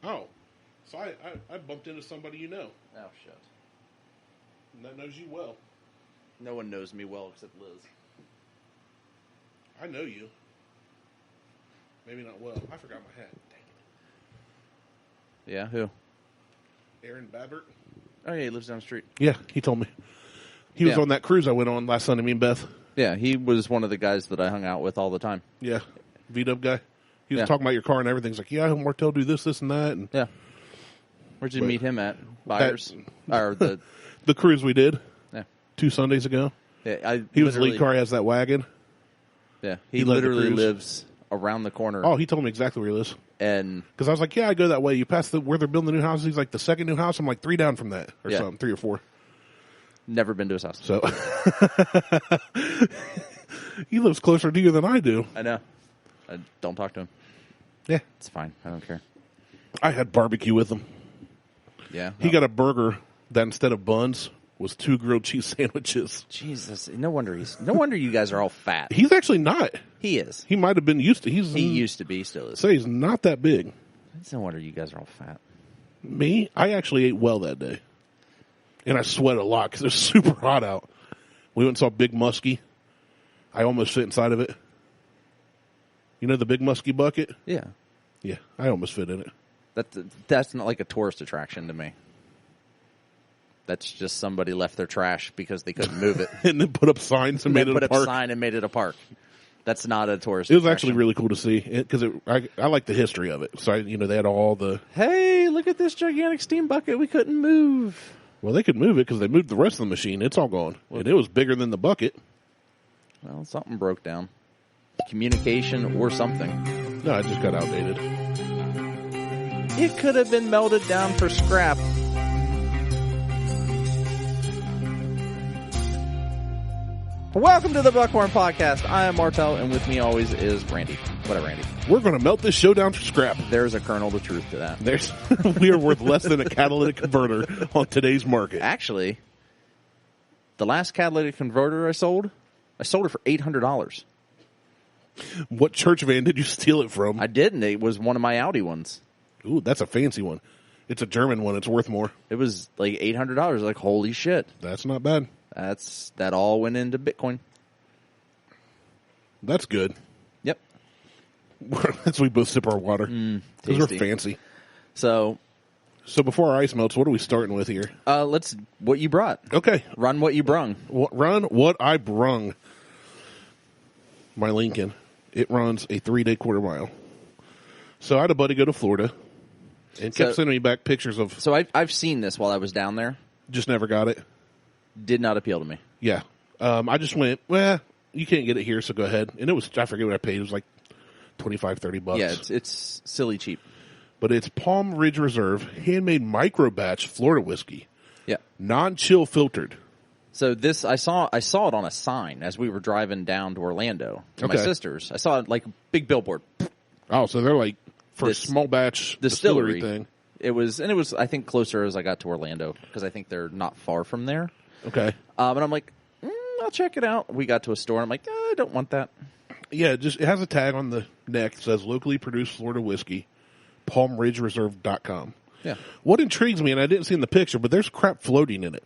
Oh. So I bumped into somebody you know. Oh, shit. And that knows you well. No one knows me well except Liz. I know you. Maybe not well. I forgot my hat. Dang it. Yeah, who? Aaron Babbert. Oh, yeah, he lives down the street. Yeah, he told me. He was on that cruise I went on last Sunday, me and Beth. Yeah, he was one of the guys that I hung out with all the time. Yeah, V-Dub guy. He was talking about your car and everything. He's like, yeah, Martelle do this, and that. And yeah. Where'd you meet him at? Byers? Or the the cruise we did 2 Sundays ago. Yeah, he was the lead car. He has that wagon. Yeah, he literally lives around the corner. Oh, he told me exactly where he lives. And because I was like, yeah, I go that way. You pass where they're building the new houses. He's like, the second new house. I'm like 3 down from that or something, 3 or 4. Never been to his house. So he lives closer to you than I do. I know. I don't talk to him. Yeah, it's fine. I don't care. I had barbecue with him. Yeah, he got a burger that instead of buns was 2 grilled cheese sandwiches. Jesus, no wonder you guys are all fat. He's actually not. He is. He might have been used to. He used to be. He still is. So he's not that big. It's no wonder you guys are all fat. Me, I actually ate well that day, and I sweat a lot because it was super hot out. We went and saw Big Muskie. I almost fit inside of it. You know the Big Muskie bucket? Yeah. Yeah, I almost fit in it. That's not like a tourist attraction to me. That's just somebody left their trash because they couldn't move it. And then put up signs and made it a park. Put up a sign and made it a park. That's not a tourist attraction. It was attraction. actually really cool to see because I like the history of it. So, they had all the... Hey, look at this gigantic steam bucket we couldn't move. Well, they could move it because they moved the rest of the machine. It's all gone. And it was bigger than the bucket. Well, something broke down. Communication or something. No, it just got outdated. It could have been melted down for scrap. Welcome to the Buckhorn Podcast. I am Martelle, and with me always is Randy. What up, Randy? We're going to melt this show down for scrap. There's a kernel of truth to that. We are worth less than a catalytic converter on today's market. Actually, the last catalytic converter I sold it for $800. What church van did you steal it from? I didn't. It was one of my Audi ones. Ooh, that's a fancy one. It's a German one. It's worth more. It was like $800. Like, holy shit. That's not bad. That all went into Bitcoin. That's good. Yep. That's we both sip our water. Because we're fancy. So before our ice melts, what are we starting with here? What you brought. Okay. Run what you brung. Run what I brung. My Lincoln. It runs a 3-day quarter mile. So I had a buddy go to Florida and kept sending me back pictures of... So I've seen this while I was down there. Just never got it. Did not appeal to me. Yeah. I just went, well, you can't get it here, so go ahead. And it was, I forget what I paid. It was like $25, $30. Yeah, it's silly cheap. But it's Palm Ridge Reserve, handmade micro batch Florida whiskey. Yeah. Non-chill filtered. So this, I saw it on a sign as we were driving down to Orlando to my sister's. I saw it like a big billboard. Oh, so they're like for a small batch distillery thing. It was, I think, closer as I got to Orlando because I think they're not far from there. Okay. And I'm like, I'll check it out. We got to a store. And I'm like, I don't want that. Yeah, it has a tag on the neck that says locally produced Florida whiskey, palmridgereserve.com. Yeah. What intrigues me, and I didn't see in the picture, but there's crap floating in it.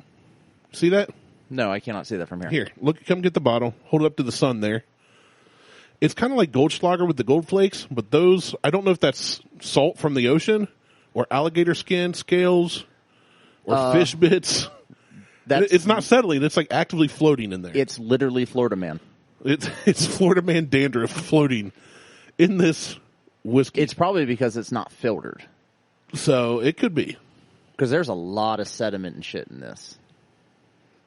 See that? No, I cannot see that from here. Here, look, come get the bottle. Hold it up to the sun there. It's kind of like Goldschlager with the gold flakes, but those, I don't know if that's salt from the ocean or alligator skin, scales, or fish bits. It's not settling. It's like actively floating in there. It's literally Florida Man. It's Florida Man dandruff floating in this whiskey. It's probably because it's not filtered. So it could be. Because there's a lot of sediment and shit in this.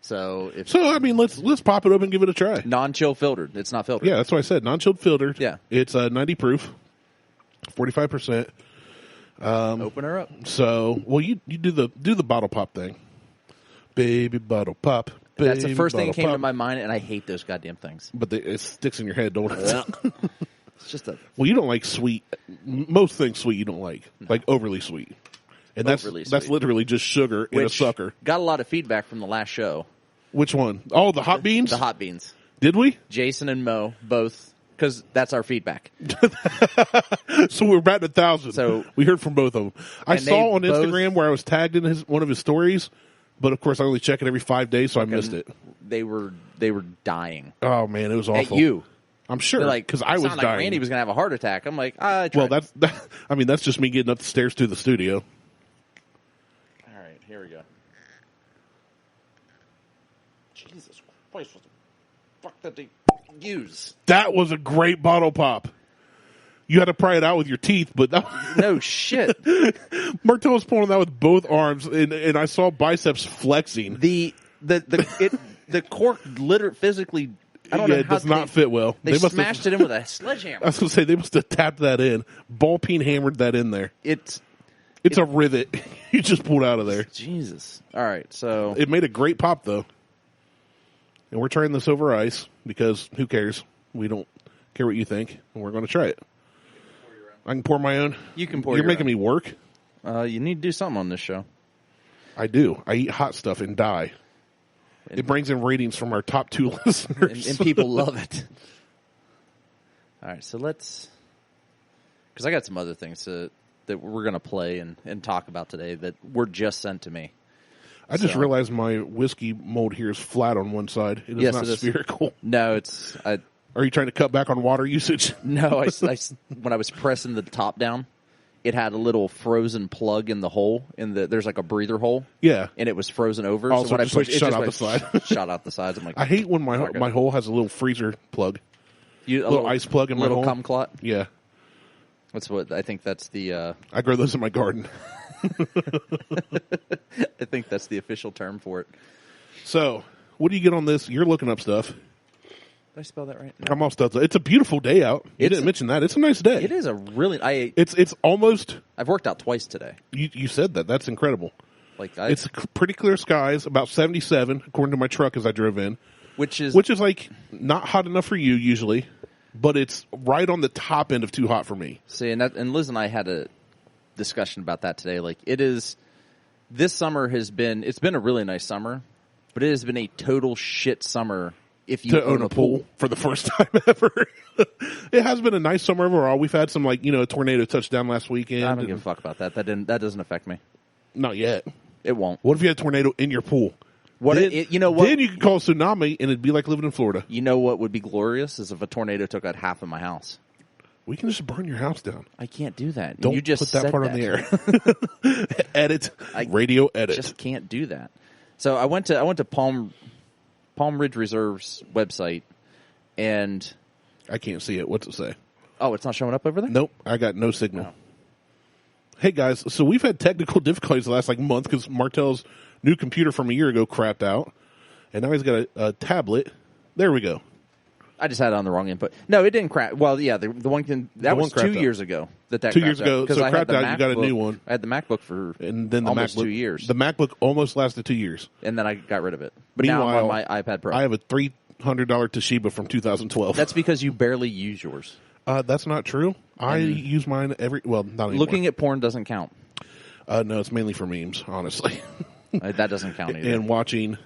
So I mean, let's pop it up and give it a try. Non-chill filtered. It's not filtered. Yeah, that's what I said. Non-chilled filtered. Yeah. It's 90 proof, 45%. Open her up. So, well, you do the bottle pop thing. Baby bottle pop. That's the first thing that came to my mind, and I hate those goddamn things. But it sticks in your head, don't it? It's just well, you don't like sweet. Most things sweet you don't like. No. Like overly sweet. And that's literally just sugar in a sucker. Got a lot of feedback from the last show. Which one? Oh, the hot beans? The hot beans. Did we? Jason and Mo both because that's our feedback. So we're batting 1,000. So we heard from both of them. I and saw on they both- Instagram where I was tagged in one of his stories, but of course I only check it every 5 days, so I missed it. They were dying Oh man, it was awful. at you. I'm sure, They're like, because I was sounded dying. like Randy was going to have a heart attack. I'm like, I tried. Well, that's just me getting up the stairs to the studio. All right, here we go. Jesus Christ, what the fuck did they use? That was a great bottle pop. You had to pry it out with your teeth, but that No shit. Martelle was pulling that with both arms, and I saw biceps flexing. The cork literally physically. I don't know it how does not fit well. They must smashed have, it in with a sledgehammer. I was going to say, they must have tapped that in. Ball peen hammered that in there. It's a rivet you just pulled out of there. Jesus. All right, so It made a great pop, though. And we're trying this over ice because who cares? We don't care what you think, and we're going to try it. I can pour my own. you can pour. You're making me work. You need to do something on this show. I do. I eat hot stuff and die. It brings in ratings from our top 2 listeners. And people love it. All right, so let's, because I got some other things that we're going to play and talk about today that were just sent to me. I just realized my whiskey mold here is flat on one side. It is Yes, not it is. spherical. No, Are you trying to cut back on water usage? no. When I was pressing the top down, it had a little frozen plug in the hole. There's like a breather hole. Yeah. And it was frozen over. Oh, so so when I just, like, pushed, shut it out just the like, side. shot out the sides. I'm like, I hate when my hole has a little freezer plug. a little ice plug in my little hole. cum clot. Yeah. That's what I think. That's the. I grow those in my garden. I think that's the official term for it. So, what do you get on this? You're looking up stuff. Did I spell that right? I'm all stuff. It's a beautiful day out. You didn't mention that. It's a nice day. It is a really. It's almost. I've worked out twice today. You said that. That's incredible. It's pretty clear skies. About 77 according to my truck as I drove in. Which is like not hot enough for you usually, but it's right on the top end of too hot for me. See, and Liz and I had a discussion about that today. Like it is. This summer it's been a really nice summer, but it has been a total shit summer. If you to own a pool for the first time ever. It has been a nice summer overall. We've had some a tornado touchdown last weekend. I don't give a fuck about that. That doesn't affect me. Not yet. It won't. What if you had a tornado in your pool? You know what? Then you could call a tsunami and it'd be like living in Florida. You know what would be glorious is if a tornado took out half of my house. We can just burn your house down. I can't do that. Don't you just put that said part on the air. Edit. Radio edit. Just can't do that. So I went to Palm Ridge Reserve's website, and I can't see it. What's it say? Oh, it's not showing up over there? Nope. I got no signal. No. Hey guys, so we've had technical difficulties the last month because Martelle's new computer from a year ago crapped out, and now he's got a tablet. There we go. I just had it on the wrong input. No, it didn't crap. Well, yeah, the one was 2 years ago. That 2 years ago. Because so I had crapped out. You got a new one. I had the MacBook for and then the almost MacBook, 2 years. The MacBook almost lasted 2 years, and then I got rid of it. But now I'm on my iPad Pro. I have a $300 Toshiba from 2012. That's because you barely use yours. That's not true. I use mine not anymore. Looking at porn doesn't count. No, it's mainly for memes, honestly. That doesn't count either. And watching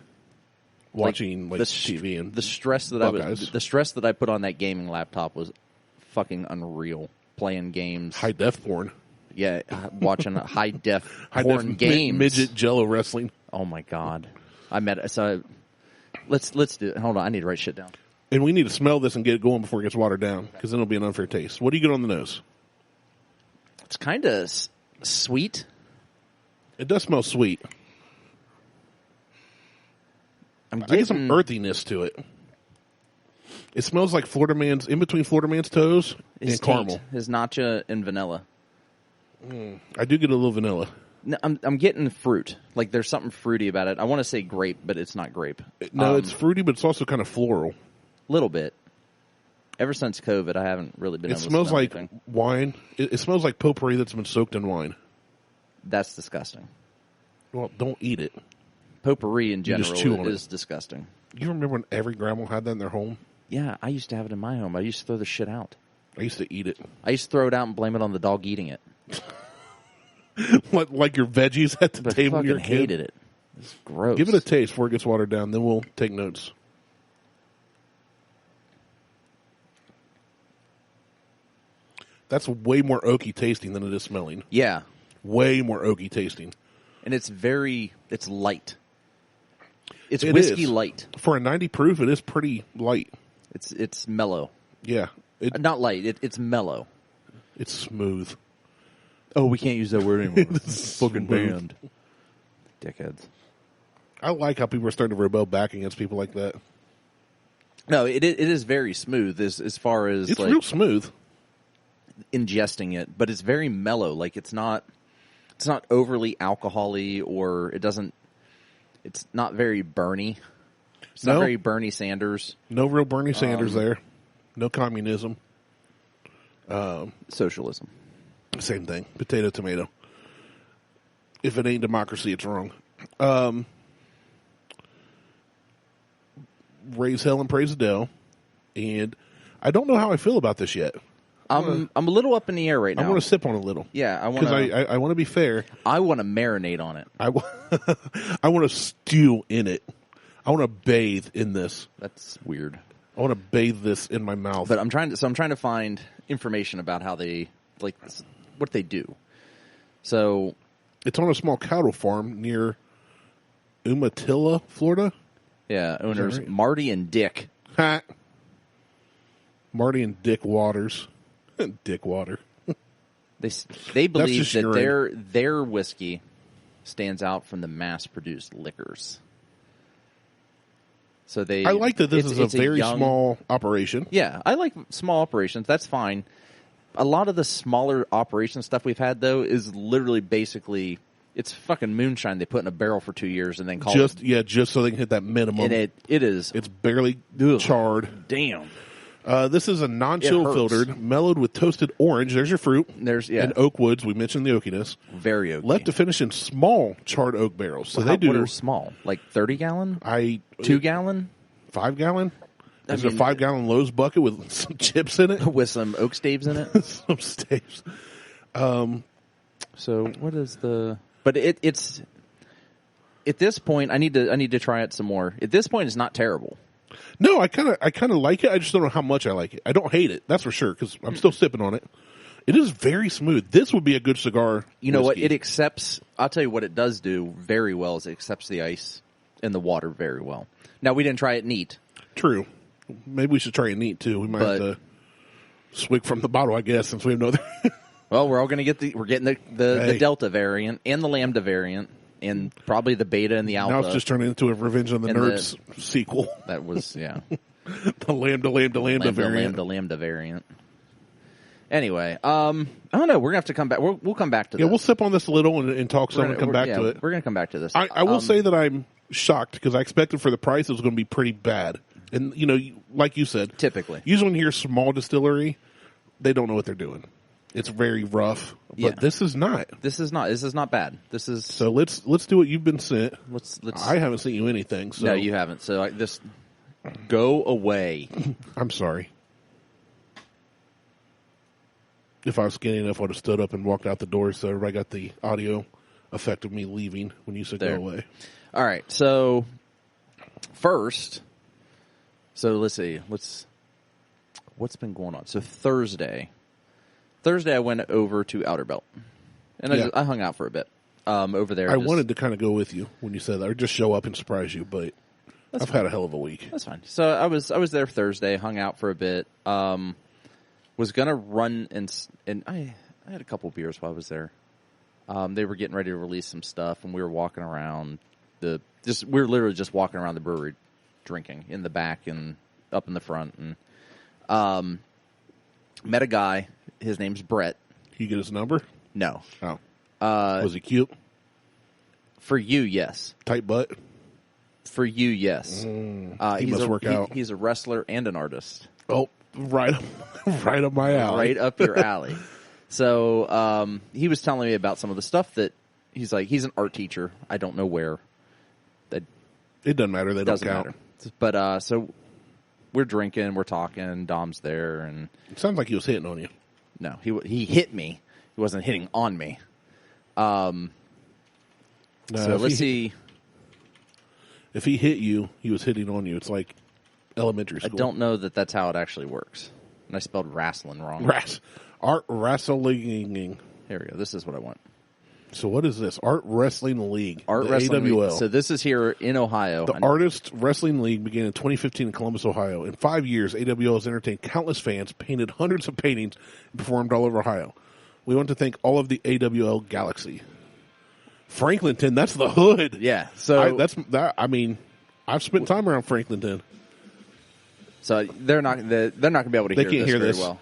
TV and the stress that I put on that gaming laptop was fucking unreal. Playing games, high def porn. Yeah, watching high def porn games, midget Jello wrestling. Oh my god! Let's do it. Hold on, I need to write shit down. And we need to smell this and get it going before it gets watered down, because then it'll be an unfair taste. What do you get on the nose? It's kind of sweet. It does smell sweet. I get some earthiness to it. It smells like in between Florida Man's toes and caramel. His natcha and vanilla. I do get a little vanilla. No, I'm getting fruit. Like there's something fruity about it. I want to say grape, but it's not grape. No, it's fruity, but it's also kind of floral. Little bit. Ever since COVID, I haven't really been able to smells smell like anything. wine. It smells like potpourri that's been soaked in wine. That's disgusting. Well, don't eat it. Potpourri in just chew general on is disgusting. You remember when every grandma had that in their home? Yeah, I used to have it in my home. I used to throw the shit out. I used to eat it. I used to throw it out and blame it on the dog eating it. like your veggies at the table. I fucking hated it. It's gross. Give it a taste before it gets watered down. Then we'll take notes. That's way more oaky tasting than it is smelling. Yeah. Way more oaky tasting. And it's light. It's whiskey light. For a 90 proof, it is pretty light. It's mellow. Yeah. Not light, it's mellow. It's smooth. Oh, we can't use that word anymore. It's fucking banned. Dickheads. I like how people are starting to rebel back against people like that. No, it is very smooth as far as it's like real smooth. Ingesting it, but it's very mellow. Like it's not overly alcohol-y, or it's not very Bernie. It's not very Bernie Sanders. No real Bernie Sanders there. No communism. Socialism. Same thing. Potato, tomato. If it ain't democracy, it's wrong. Raise hell and praise Adele. And I don't know how I feel about this yet. I'm a little up in the air right now. I want to sip on a little. Yeah, I want because I want to be fair. I want to marinate on it. I want to stew in it. I want to bathe in this. That's weird. I want to bathe this in my mouth. But I'm trying to find information about how they what they do. So it's on a small cattle farm near Umatilla, Florida. Yeah, owners right? Marty and Dick. Ha. Marty and Dick Waters. Dick Water. They believe that their whiskey stands out from the mass-produced liquors. So I like that this is a very small operation. Yeah, I like small operations. That's fine. A lot of the smaller operation stuff we've had, though, is literally basically it's fucking moonshine they put in a barrel for 2 years and then call it. Just so they can hit that minimum. And it's barely charred. Damn. This is a non-chill filtered, mellowed with toasted orange. There's your fruit. And oak woods. We mentioned the oakiness. Very oaky. Left to finish in small charred oak barrels. So what are small? Like 30 gallon? 2 gallon? 5 gallon? Is it a 5 gallon Lowe's bucket with some chips in it? With some oak staves in it? Some staves. So what is the? But it's at this point. I need to try it some more. At this point, it's not terrible. No, I kind of like it. I just don't know how much I like it. I don't hate it. That's for sure because I'm still sipping on it. It is very smooth. This would be a good cigar. You know what? It accepts. I'll tell you what it does do very well is it accepts the ice and the water very well. Now we didn't try it neat. True. Maybe we should try it neat too. We might have to swig from the bottle, I guess, since we have no other. Well, we're all going to get we're getting the Delta variant and the Lambda variant. And probably the beta and the alpha. Now it's just turning into a Revenge of the Nerds sequel. That was, yeah. The Lambda variant. Lambda variant. Anyway, I don't know. We're going to have to come back. We'll come back to this. Yeah, we'll sip on this a little and talk some and come back to it. We're going to come back to this. I will say that I'm shocked because I expected for the price it was going to be pretty bad. And, like you said. Typically. Usually when you hear small distillery, they don't know what they're doing. It's very rough, but this is not. This is not bad. This is so. Let's do what you've been sent. Let's. I haven't sent you anything. So. No, you haven't. So just go away. I'm sorry. If I was skinny enough, I would have stood up and walked out the door, so everybody got the audio effect of me leaving when you said go away. All right. So first, let's see. What's been going on? So Thursday, I went over to Outerbelt, and I hung out for a bit over there. I wanted to kind of go with you when you said that, or just show up and surprise you, but I've had a hell of a week. That's fine. So I was there Thursday, hung out for a bit. Was gonna run and I had a couple beers while I was there. They were getting ready to release some stuff, and we were walking around we were literally just walking around the brewery, drinking in the back and up in the front, and met a guy. His name's Brett. You get his number? No. Oh. Was he cute? For you, yes. Tight butt? For you, yes. He must work out. He's a wrestler and an artist. Oh, right up my alley. Right up your alley. So he was telling me about some of the stuff that he's an art teacher. I don't know where. It doesn't matter. They don't count. Matter. But so we're drinking, we're talking. Dom's there, and it sounds like he was hitting on you. No, he hit me. He wasn't hitting on me. So let's see. If he hit you, he was hitting on you. It's like elementary school. I don't know that that's how it actually works. And I spelled wrestling wrong. Art Wrestling. Here we go. This is what I want. So what is this? Art Wrestling League. Art the Wrestling AWL. League. So this is here in Ohio. The Artist Wrestling League began in 2015 in Columbus, Ohio. In 5 years, AWL has entertained countless fans, painted hundreds of paintings, and performed all over Ohio. We want to thank all of the AWL galaxy. Franklinton, that's the hood. Yeah. So I've spent time around Franklinton. So they're not going to be able to hear this very well.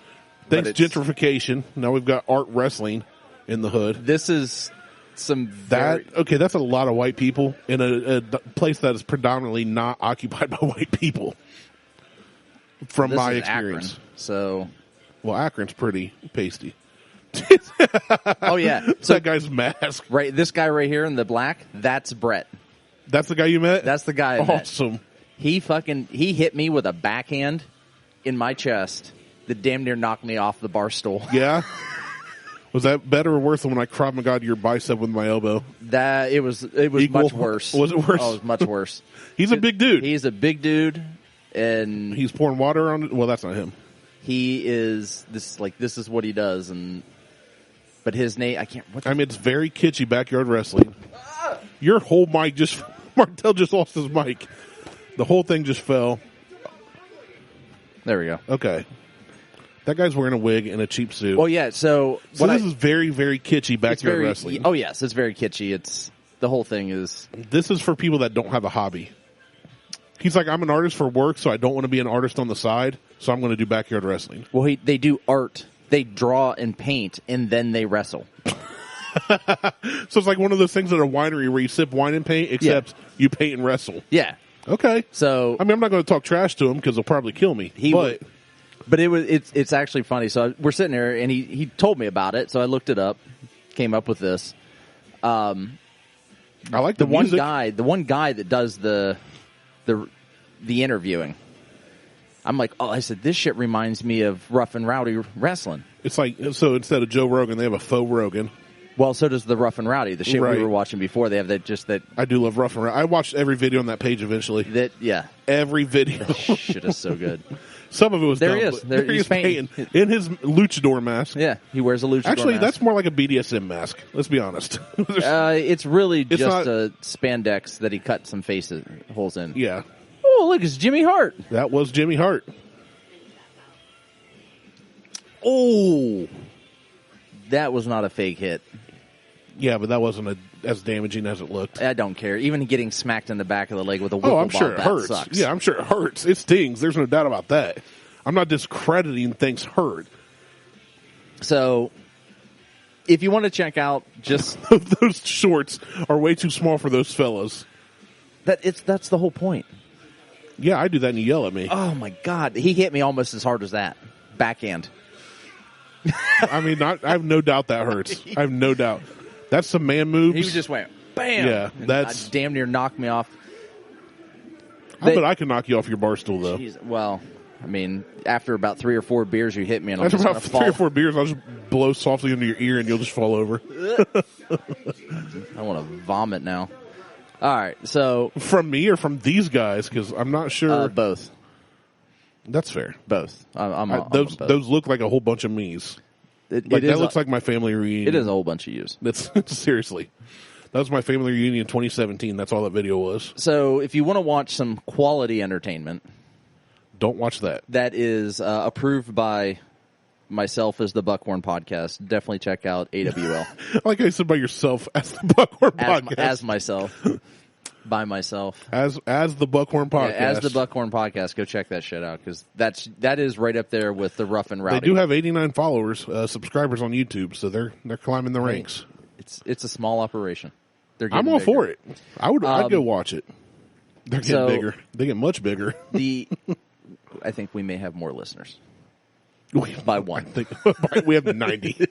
Thanks gentrification. Now we've got art wrestling in the hood. This is that's a lot of white people in a place that is predominantly not occupied by white people. From my experience. Akron, Akron's pretty pasty. Oh yeah, so that guy's mask. Right, this guy right here in the black, that's Brett. That's the guy you met? That's the guy I awesome. met. He hit me with a backhand in my chest that damn near knocked me off the bar stool. Yeah? Was that better or worse than when I Krav Maga'd your bicep with my elbow? It was Equal? much worse. Was it worse? Oh, it was much worse. He's a big dude. He's a big dude, and he's pouring water on it. Well, that's not him. He is this is what he does, but his name it's very kitschy backyard wrestling. Your whole mic Martelle just lost his mic. The whole thing just fell. There we go. Okay. That guy's wearing a wig and a cheap suit. Well, yeah, so this is very, very kitschy backyard wrestling. Oh, yes, it's very kitschy. The whole thing is... This is for people that don't have a hobby. He's like, I'm an artist for work, so I don't want to be an artist on the side, so I'm going to do backyard wrestling. Well, they do art. They draw and paint, and then they wrestle. So it's like one of those things at a winery where you sip wine and paint, except you paint and wrestle. Yeah. Okay. So I'm not going to talk trash to him because he'll probably kill me. But it's actually funny. So we're sitting there, and he told me about it. So I looked it up, came up with this. I like the music. The one guy that does the interviewing. I'm like, I said, this shit reminds me of Rough and Rowdy wrestling. It's like, so instead of Joe Rogan, they have a faux Rogan. Well, so does the Rough and Rowdy. The shit we were watching before, they have that. I do love Rough and Rowdy. I watched every video on that page eventually. Every video. That shit is so good. Some of it was there dumb. He is. There he is painting. In his luchador mask. Yeah, he wears a luchador Actually, mask. That's more like a BDSM mask. Let's be honest. It's really just a spandex that he cut some holes in. Yeah. Oh, look, it's Jimmy Hart. That was Jimmy Hart. Oh, that was not a fake hit. Yeah, but that wasn't as damaging as it looked. I don't care. Even getting smacked in the back of the leg with a wiffle ball, I'm sure it hurts. Sucks. Yeah, I'm sure it hurts. It stings. There's no doubt about that. I'm not discrediting things hurt. So, if you want to check out just... Those shorts are way too small for those fellas. That's the whole point. Yeah, I do that and you yell at me. Oh, my God. He hit me almost as hard as that. Backhand. I have no doubt that hurts. I have no doubt. That's some man moves. He just went, bam! Yeah, that's... damn near knocked me off. I bet I can knock you off your bar stool, though. Well, after about 3 or 4 beers, you hit me, and I'm just about 3 or 4 beers, I'll just blow softly into your ear, and you'll just fall over. I want to vomit now. All right, so... From me or from these guys? Because I'm not sure... both. That's fair. Both. Those look like a whole bunch of me's. That looks like my family reunion. It is a whole bunch of yous. That's seriously. That was my family reunion in 2017. That's all that video was. So if you want to watch some quality entertainment... Don't watch that. That is approved by myself as the Buckhorn Podcast. Definitely check out AWL. Like I said, by yourself as the Buckhorn Podcast. As myself. By myself. As the Buckhorn Podcast. Yeah, as the Buckhorn Podcast. Go check that shit out, because that is right up there with the Rough and Rowdy. They do have 89 followers, subscribers on YouTube, so they're climbing the ranks. It's a small operation. I'm all for it. I'd go watch it. They're getting bigger. They get much bigger. I think we may have more listeners. By one. We have 90.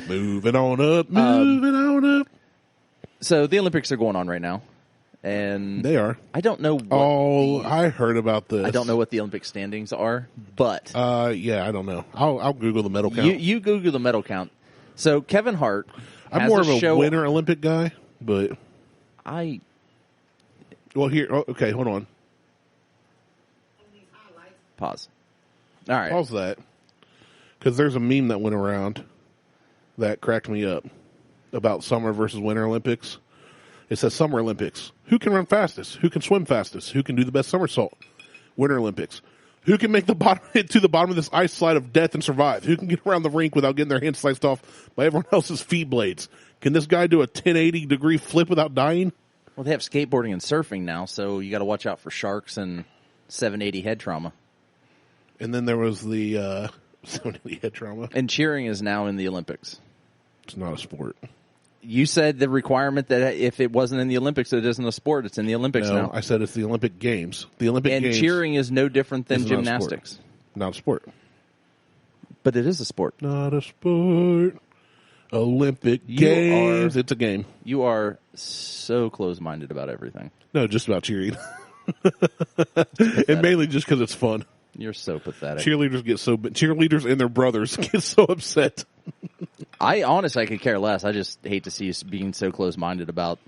Moving on up. So the Olympics are going on right now. And they are. I don't know I heard about this. I don't know what the Olympic standings are, but... yeah, I don't know. I'll Google the medal count. You Google the medal count. So Kevin Hart I'm more of a winter Olympic guy, but... okay, hold on. Pause. All right. Pause that. Because there's a meme that went around that cracked me up about summer versus winter Olympics. It says Summer Olympics. Who can run fastest? Who can swim fastest? Who can do the best somersault? Winter Olympics. Who can make the bottom hit to the bottom of this ice slide of death and survive? Who can get around the rink without getting their hands sliced off by everyone else's feet blades? Can this guy do a 1080-degree flip without dying? Well, they have skateboarding and surfing now, so you got to watch out for sharks and 780 head trauma. And then there was the 780 head trauma. And cheering is now in the Olympics. It's not a sport. You said the requirement that if it wasn't in the Olympics, it isn't a sport. It's in the Olympics now. I said it's the Olympic Games. The Olympic Games. And cheering is no different than gymnastics. Not a sport. But it is a sport. Not a sport. Olympic Games. It's a game. You are so close-minded about everything. No, just about cheering. And mainly just because it's fun. You're so pathetic. Cheerleaders and their brothers get so upset. I honestly could care less. I just hate to see you being so close-minded about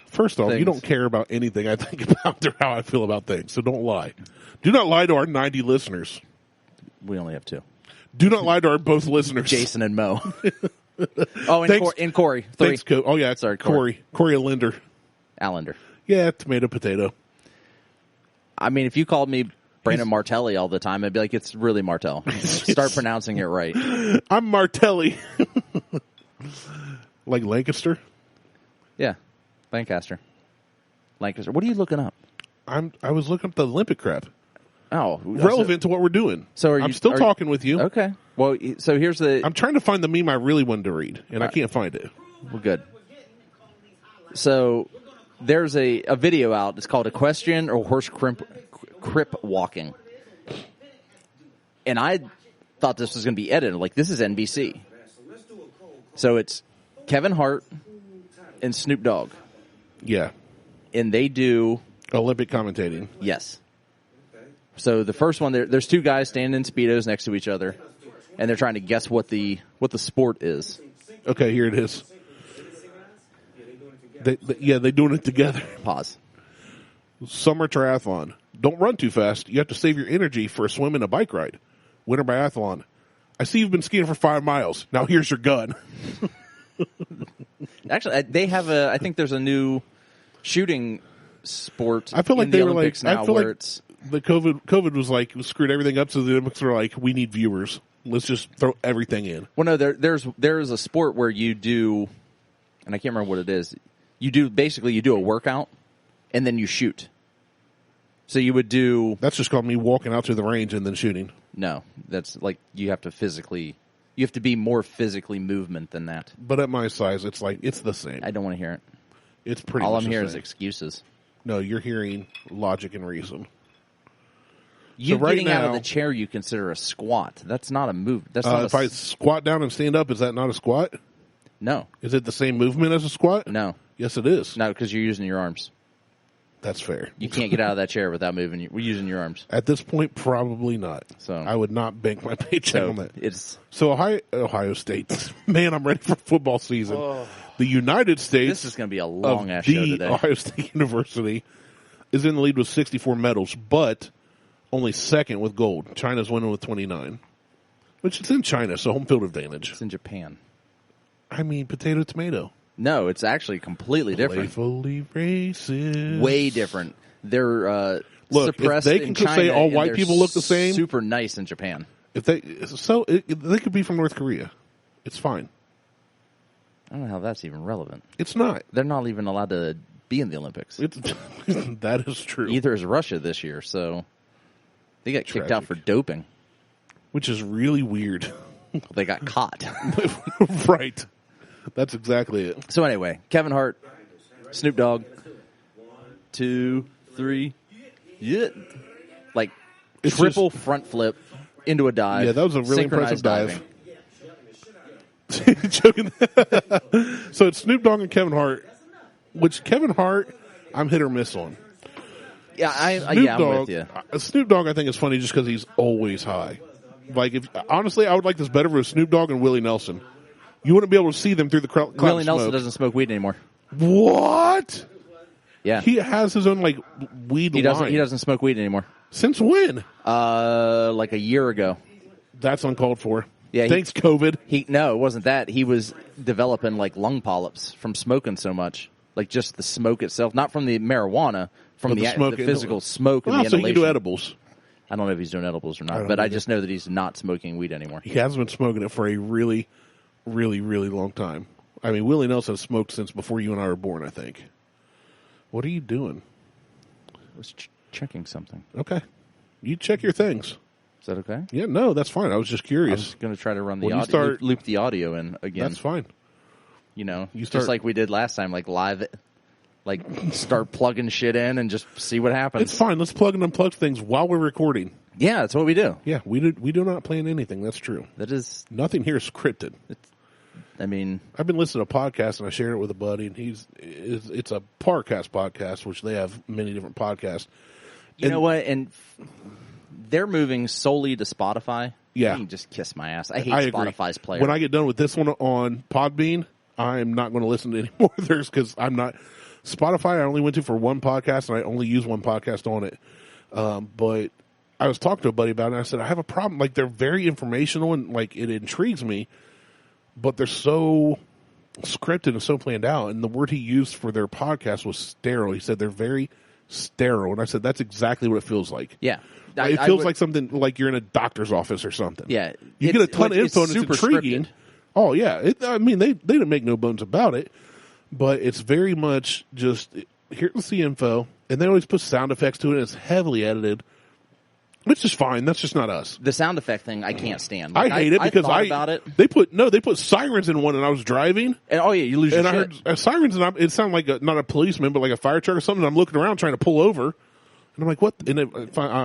First off, things. You don't care about anything I think about or how I feel about things, so don't lie. Do not lie to our 90 listeners. We only have 2. Do not lie to our both listeners. Jason and Mo. And Corey. 3. Thanks, Oh, yeah. Sorry, Corey Linder. Allender. Yeah, tomato, potato. I mean, if you called me Brandon Martelli all the time, I'd be like, it's really Martell. Start pronouncing it right. I'm Martelli. Like Lancaster? Yeah. Lancaster. What are you looking up? I was looking up the Olympic crap. Oh. Relevant to what we're doing. So I'm still talking with you. Okay. Well, so here's I'm trying to find the meme I really wanted to read, and I can't find it. We're good. So there's a video out. It's called Equestrian or Horse Crip Walking. And I thought this was going to be edited. Like, this is NBC. So it's Kevin Hart and Snoop Dogg. Yeah. And they do Olympic commentating. Yes. So the first one, there's 2 guys standing in Speedos next to each other, and they're trying to guess what the sport is. Okay, here it is. They're doing it together. Pause. Summer triathlon. Don't run too fast. You have to save your energy for a swim and a bike ride. Winter biathlon. I see you've been skiing for 5 miles. Now here's your gun. Actually, they have I think there's a new shooting sport. I feel like in they the were Olympics like, now I feel where like it's the COVID was like screwed everything up. So the Olympics were like, we need viewers. Let's just throw everything in. Well, no, there's a sport where you do, and I can't remember what it is. You do a workout and then you shoot. So you would do. That's just called me walking out to the range and then shooting. No, that's like you have to be more physically movement than that. But at my size, it's like it's the same. I don't want to hear it. It's pretty. All much I'm the hearing same. is excuses. No, you're hearing logic and reason. You so right getting now, out of the chair, you consider a squat. That's not a move. That's not if I squat down and stand up, is that not a squat? No. Is it the same movement as a squat? No. Yes, it is. No, because you're using your arms. That's fair. You can't get out of that chair without moving. We're using your arms. At this point, probably not. So I would not bank my paycheck on that. So Ohio State. Man, I'm ready for football season. Oh. The United States. This is going to be a long ass show today. Ohio State University is in the lead with 64 medals, but only second with gold. China's winning with 29, which is in China, so home field advantage. It's in Japan. I mean, potato, tomato. No, it's actually completely different. Playfully racist. Way different. They're look, suppressed if they in can China, say all and white people look the same, super nice in Japan. They could be from North Korea. It's fine. I don't know how that's even relevant. It's not. They're not even allowed to be in the Olympics. That is true. Either is Russia this year, so they got kicked out for doping. Which is really weird. They got caught. Right. That's exactly it. So anyway, Kevin Hart, Snoop Dogg, 2, 3, yeah. Like It's triple front flip into a dive. Yeah, that was a really impressive synchronized dive. Joking. So it's Snoop Dogg and Kevin Hart, which Kevin Hart, I'm hit or miss on. Yeah, I'm with you. Snoop Dogg, I think, is funny just because he's always high. Like, honestly, I would like this better with Snoop Dogg and Willie Nelson. You wouldn't be able to see them through the cloud of Willie Nelson smoke. Doesn't smoke weed anymore. What? Yeah, he has his own weed line. He doesn't smoke weed anymore. Since when? Like a year ago. That's uncalled for. Yeah, Thanks, COVID. No, it wasn't that. He was developing like lung polyps from smoking so much, like just the smoke itself, not from the marijuana, from the physical smoke and the So inhalation. he can do edibles. I don't know if he's doing edibles or not, but I just know that he's not smoking weed anymore. He hasn't been smoking it for a really, really, really long time. I mean, Willie Nelson has smoked since before you and I were born, I think. What are you doing? I was checking something. Okay. You check your things. Is that okay? Yeah, no, that's fine. I was just I curious. was going to try to run the audio, loop the audio in again. That's fine. You know, just like we did last time, like live, like start plugging shit in and just see what happens. It's fine. Let's plug and unplug things while we're recording. Yeah, that's what we do. Yeah, we do not plan anything. That's true. That is Nothing here is scripted. I mean, I've been listening to a podcast and I shared it with a buddy, and it's a Parcast podcast, which they have many different podcasts. You know what? And they're moving solely to Spotify. Yeah. You can just kiss my ass. I hate I agree. Spotify's player. When I get done with this one on Podbean, I'm not going to listen to any more of theirs because I'm not. Spotify, I only went to for one podcast, and I only use one podcast on it. But I was talking to a buddy about it, and I said, I have a problem. Like, they're very informational, and, like, it intrigues me, but they're so scripted and so planned out. And the word he used for their podcast was sterile. He said they're very sterile. And I said, that's exactly what it feels like. Yeah. It feels like something like you're in a doctor's office or something. Yeah. You get a ton of info and it's super intriguing. Scripted. Oh, yeah. I mean, they didn't make no bones about it, but it's very much just, here's the info, and they always put sound effects to it, and it's heavily edited, which is fine. That's just not us. The sound effect thing I can't stand. Like, I hate it because thought about it. They put sirens in one, and I was driving. And you lose your and shit. I heard sirens, and it sounded like not a policeman, but like a fire truck or something. And I'm looking around trying to pull over, and I'm like, "What?" And I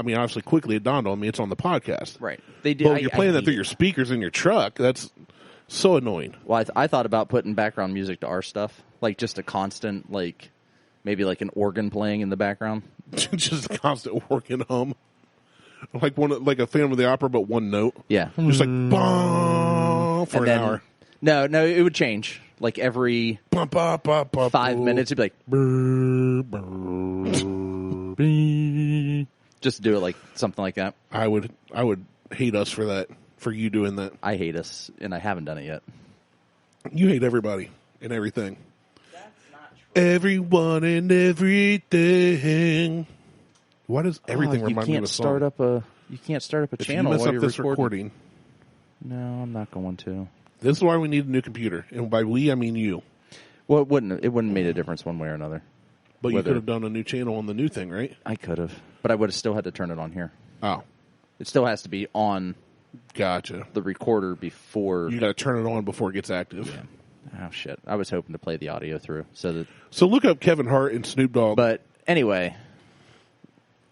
mean, obviously, quickly it dawned on me it's on the podcast. Right? They do. Well, you're playing that through your speakers in your truck. That's so annoying. Well, I thought about putting background music to our stuff, like just a constant, like maybe like an organ playing in the background, just a constant organ hum, like a Phantom of the Opera, but one note. Yeah, just like bong for an hour. No, it would change. Like every 5 minutes, it'd be like just do it like something like that. I would hate us for that, for you doing that. I hate us, and I haven't done it yet. You hate everybody and everything. That's not true. Everyone and everything. Why does everything remind me of a song? You can't start up a if channel you mess while up you're this recording. No, I'm not going to. This is why we need a new computer, and by we I mean you. Well, it wouldn't have made a difference one way or another. But you could have done a new channel on the new thing, right? I could have, but I would have still had to turn it on here. Oh, it still has to be on. Gotcha. The recorder before you got to turn it on before it gets active. Yeah. Oh shit! I was hoping to play the audio through so look up Kevin Hart and Snoop Dogg. But anyway.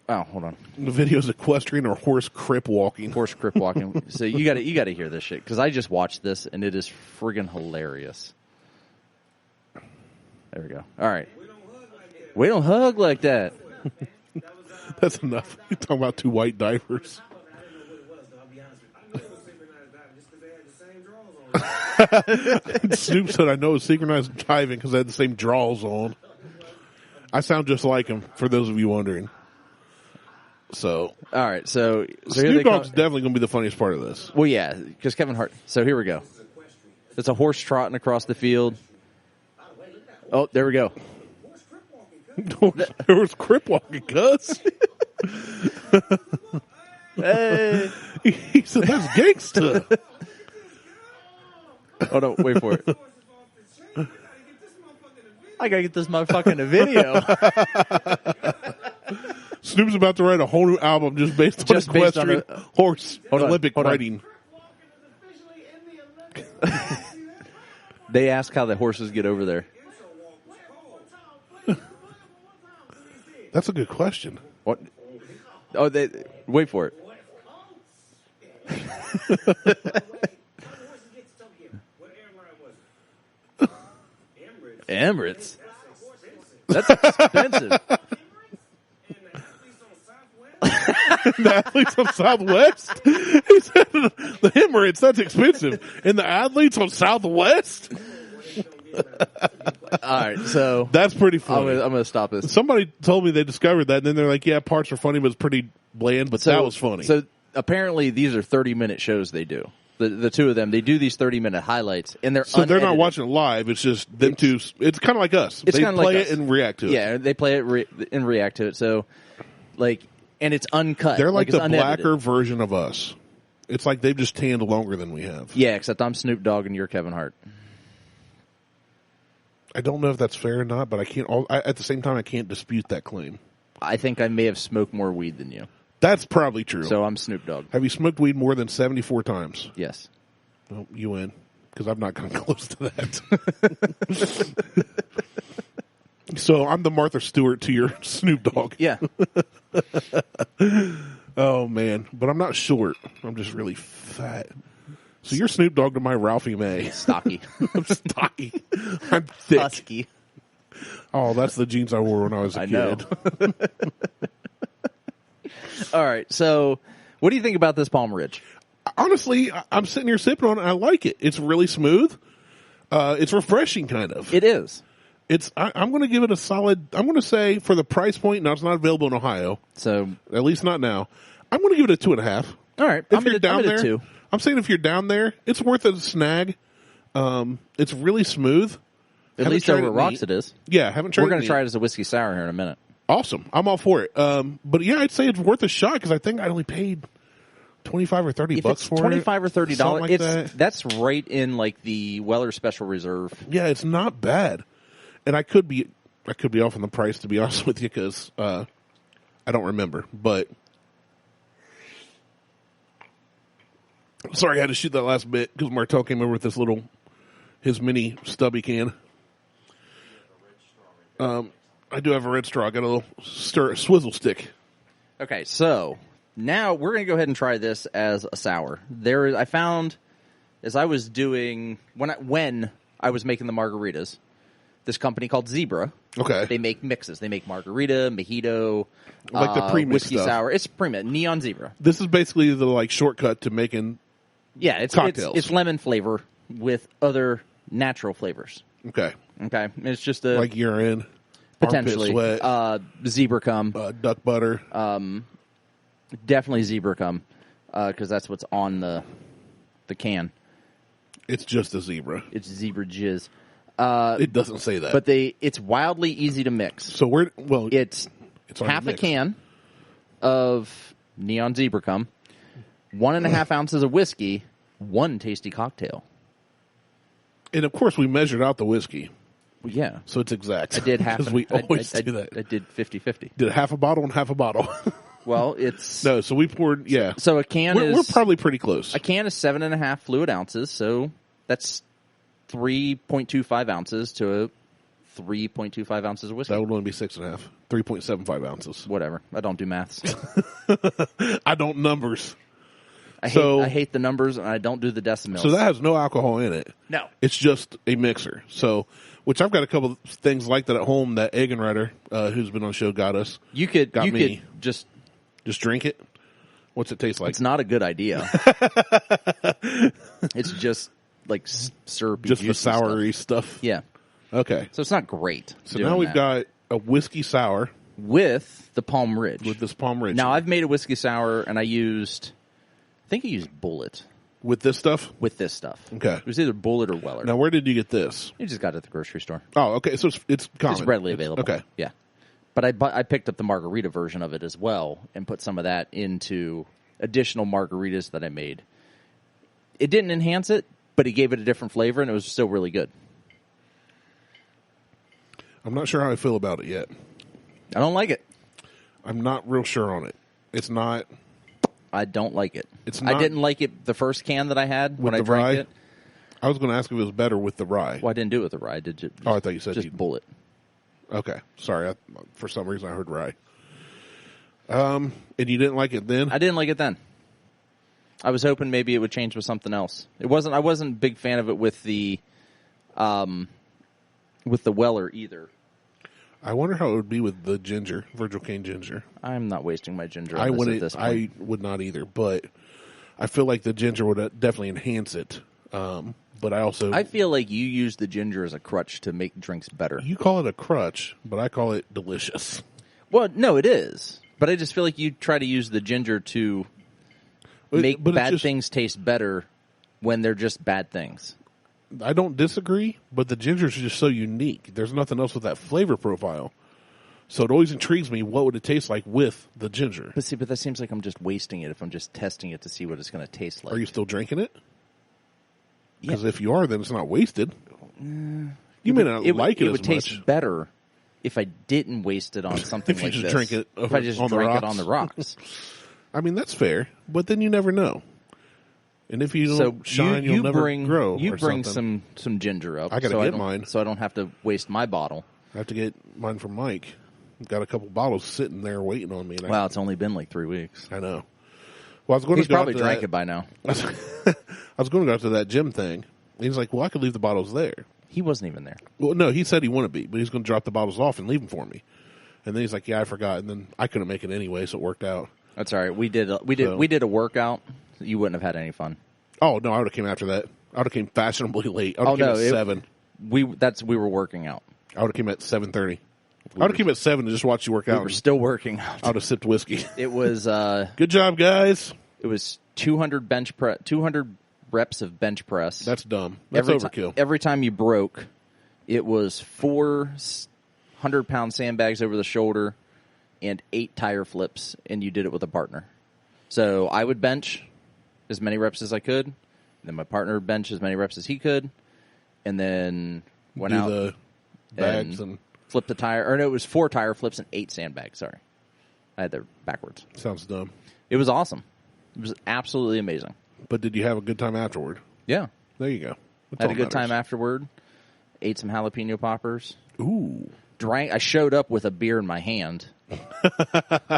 Oh, hold on. The video's equestrian or horse crip walking. Horse crip walking. So you got to hear this shit because I just watched this and it is friggin' hilarious. There we go. All right. We don't hug like that. That's enough. You're talking about two white diapers. Snoop said, "I know it's synchronized diving because I had the same draws on." I sound just like him. For those of you wondering. So, all right. So Snoop Dogg's definitely going to be the funniest part of this. Well, yeah, because Kevin Hart. So here we go. It's a horse trotting across the field. Oh, there we go. Horse crip walking, cuz. Hey. He said, "That's gangsta." Oh no, wait for it. I gotta get this motherfucker in a video. Snoop's about to write a whole new album just based on equestrian horse Olympic riding. They ask how the horses get over there. That's a good question. What? Oh, wait for it. Emirates. That's expensive. The athletes on Southwest? He said the Emirates, that's expensive. And the athletes on Southwest? All right, so that's pretty funny. I'm going to stop this. Somebody told me they discovered that, and then they're like, "Yeah, parts are funny, but it's pretty bland." But that was funny. So apparently, these are 30-minute shows they do. The two of them, they do these 30-minute highlights, and they're so they're not unedited. watching it live. It's just them two. It's kind of like us. It's they kinda play like it us. and react to it. Yeah, they play it and react to it. So, and it's uncut. They're like it's the unedited. blacker version of us. It's like they've just tanned longer than we have. Yeah, except I'm Snoop Dogg and you're Kevin Hart. I don't know if that's fair or not, but I can't. At the same time, I can't dispute that claim. I think I may have smoked more weed than you. That's probably true. So I'm Snoop Dogg. Have you smoked weed more than 74 times? Yes. Well, you win, because I'm not going to close to that. So I'm the Martha Stewart to your Snoop Dogg. Yeah. Oh, man. But I'm not short. I'm just really fat. So you're Snoop Dogg to my Ralphie May. Stocky. I'm stocky. I'm thick. Husky. Oh, that's the jeans I wore when I was a kid. Know. All right. So what do you think about this Palm Ridge? Honestly, I'm sitting here sipping on it. I like it. It's really smooth. It's refreshing, kind of. It is. I'm going to give it a solid. I'm going to say for the price point. Now it's not available in Ohio, So at least not now. I'm going to give it a 2.5. all right. If I'm you're down there, 2. I'm saying if you're down there, it's worth a snag. It's really smooth. At Haven't least tried over it Rocks neat. it is. Yeah, haven't tried. We're going it to try neat. it as a whiskey sour here in a minute. Awesome. I'm all for it. But yeah, I'd say it's worth a shot because I think I only paid $25 or $30 If bucks it's for $25 it. or $30, Something like that's right in like the Weller Special Reserve. Yeah, it's not bad. And I could be off on the price, to be honest with you, because I don't remember. But sorry, I had to shoot that last bit because Martelle came over with his mini stubby can. I do have a red straw. I got a little swizzle stick. Okay, so now we're going to go ahead and try this as a sour. I found as I was doing when I was making the margaritas, this company called Zebra. Okay. They make mixes. They make margarita, mojito, Like the pre-mix whiskey stuff. sour. It's pre-mix, Neon Zebra. This is basically the shortcut to making. Yeah, it's cocktails. It's lemon flavor with other natural flavors. Okay. Okay, it's just Like urine, potentially armpit sweat, zebra cum. duck butter. Definitely zebra cum because that's what's on the can. It's just a zebra. It's zebra jizz. It doesn't say that. But it's wildly easy to mix. So It's on half the a mix. can of Neon Zebra cum, 1.5 ounces of whiskey, one tasty cocktail. And of course, we measured out the whiskey, Well, yeah. so it's exact. I did half. because we always do that. I did 50-50. Did half a bottle and half a bottle. Well, it's No, so we poured. Yeah, so a can we're is probably pretty close. a can is 7.5 fluid ounces, so that's 3.25 ounces to 3.25 ounces of whiskey. That would only be 6.5, 3.75 ounces. Whatever. I don't do maths. I don't numbers. I So- hate the numbers, and I don't do the decimals. So that has no alcohol in it. No. It's just a mixer. So, which I've got a couple of things like that at home that Eggenreiter, who's been on the show, got us. You could just. Just drink it. What's it taste like? It's not a good idea. It's just like syrupy, Just the juicy stuff. soury stuff. Yeah. Okay. So it's not great. So doing now we've that. got a whiskey sour with the Palm Ridge. with this Palm Ridge. Now I've made a whiskey sour, and I think I used Bullet with this stuff. with this stuff. Okay. It was either Bullet or Weller. Now, where did you get this? You just got it at the grocery store. Oh, okay. So it's common. It's readily available. Okay. Yeah. But I picked up the margarita version of it as well and put some of that into additional margaritas that I made. It didn't enhance it, but it gave it a different flavor, and it was still really good. I'm not sure how I feel about it yet. I don't like it. I'm not real sure on it. It's not I don't like it. It's I not- didn't like it the first can that I had when I the drank rye? it. I was going to ask if it was better with the rye. Well, I didn't do it with the rye. I did just, Oh, I thought you said just you- Bullet. Okay. Sorry. For some reason, I heard rye. And you didn't like it then? I didn't like it then. I was hoping maybe it would change with something else. I wasn't a big fan of it with the Weller either. I wonder how it would be with the ginger, Virgil Cane ginger. I'm not wasting my ginger I on this at wouldn't. this point. I would not either, but I feel like the ginger would definitely enhance it. But I also I feel like you use the ginger as a crutch to make drinks better. you call it a crutch, but I call it delicious. Well, no, it is. But I just feel like you try to use the ginger to make But it's bad just- things taste better when they're just bad things. I don't disagree, but the ginger is just so unique. There's nothing else with that flavor profile. So it always intrigues me, what would it taste like with the ginger? But that seems like I'm just wasting it if I'm just testing it to see what it's going to taste like. Are you still drinking it? Because if you are, then it's not wasted. You may not like it as much. It would taste better if I didn't waste it on something like this. If you just drink it if I just drank it on the rocks. I mean, that's fair, but then you never know. And if you don't shine, you'll never grow. You bring some ginger up. I got to get mine. So I don't have to waste my bottle. I have to get mine from Mike. Got a couple bottles sitting there waiting on me. Wow, it's only been like 3 weeks. I know. Well, I was going He's to go probably drank it by now. I was going to go out to that gym thing. He's like, well, I could leave the bottles there. He wasn't even there. Well, no, he said he wouldn't be, but he's going to drop the bottles off and leave them for me. And then he's like, yeah, I forgot. And then I couldn't make it anyway, so it worked out. That's all right. We did a workout. You wouldn't have had any fun. Oh, no, I would have came after that. I would have came fashionably late. I would have came at 7. We were working out. I would have came at 7:30. I would have came at 7 to just watch you work out. We were still working out. I would have sipped whiskey. It was good job, guys. It was 200 reps of bench press. That's dumb. That's overkill. Every time you broke, it was 4 100-pound sandbags over the shoulder and 8 tire flips, and you did it with a partner. So I would bench as many reps as I could, and then my partner would bench as many reps as he could, and then went out the bags and flipped the tire. Or no, it was 4 tire flips and 8 sandbags. Sorry. I had that backwards. Sounds dumb. It was awesome. It was absolutely amazing. But did you have a good time afterward? Yeah. There you go. Had a good time afterward. Ate some jalapeno poppers. Ooh. I showed up with a beer in my hand.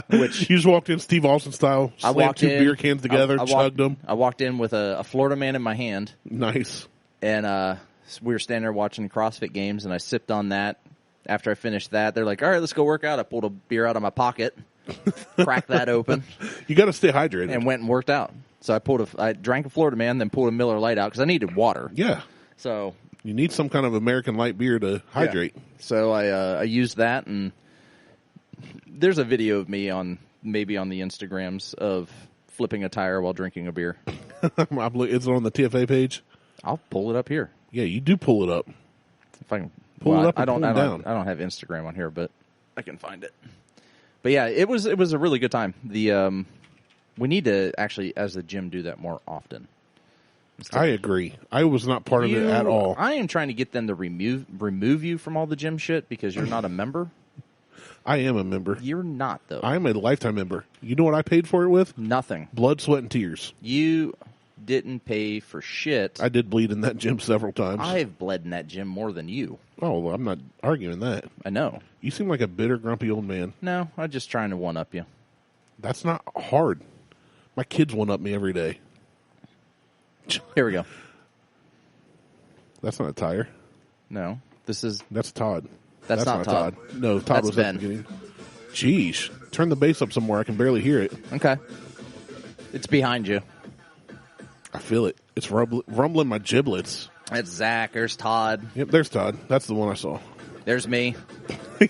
Which you just walked in Steve Austin style, slammed 2 beer cans together, chugged them. I walked in with a Florida man in my hand. Nice. And we were standing there watching CrossFit games, and I sipped on that. After I finished that, they're like, all right, let's go work out. I pulled a beer out of my pocket, cracked that open. You got to stay hydrated. And went and worked out. So I drank a Florida man, then pulled a Miller Lite out because I needed water. Yeah. So you need some kind of American light beer to hydrate. Yeah. So I used that, and there's a video of me maybe on the Instagrams of flipping a tire while drinking a beer. Is it on the TFA page? I'll pull it up here. Yeah, you do pull it up. If I can pull it up, I don't down. I don't have Instagram on here, but I can find it. But yeah, it was a really good time. We need to actually, as a gym, do that more often. I agree. I was not part of it at all. I am trying to get them to remove you from all the gym shit because you're not a member. I am a member. You're not, though. I am a lifetime member. You know what I paid for it with? Nothing. Blood, sweat, and tears. You didn't pay for shit. I did bleed in that gym several times. I've bled in that gym more than you. Oh, well, I'm not arguing that. I know. You seem like a bitter, grumpy old man. No, I'm just trying to one-up you. That's not hard. My kids one-up me every day. Here we go. That's not a tire. No, That's Todd. That's not Todd. No, Todd That's was Ben. at the beginning. Jeez. Turn the bass up some more. I can barely hear it. Okay. It's behind you. I feel it. It's rumbling my giblets. That's Zach. There's Todd. Yep, there's Todd. That's the one I saw. There's me.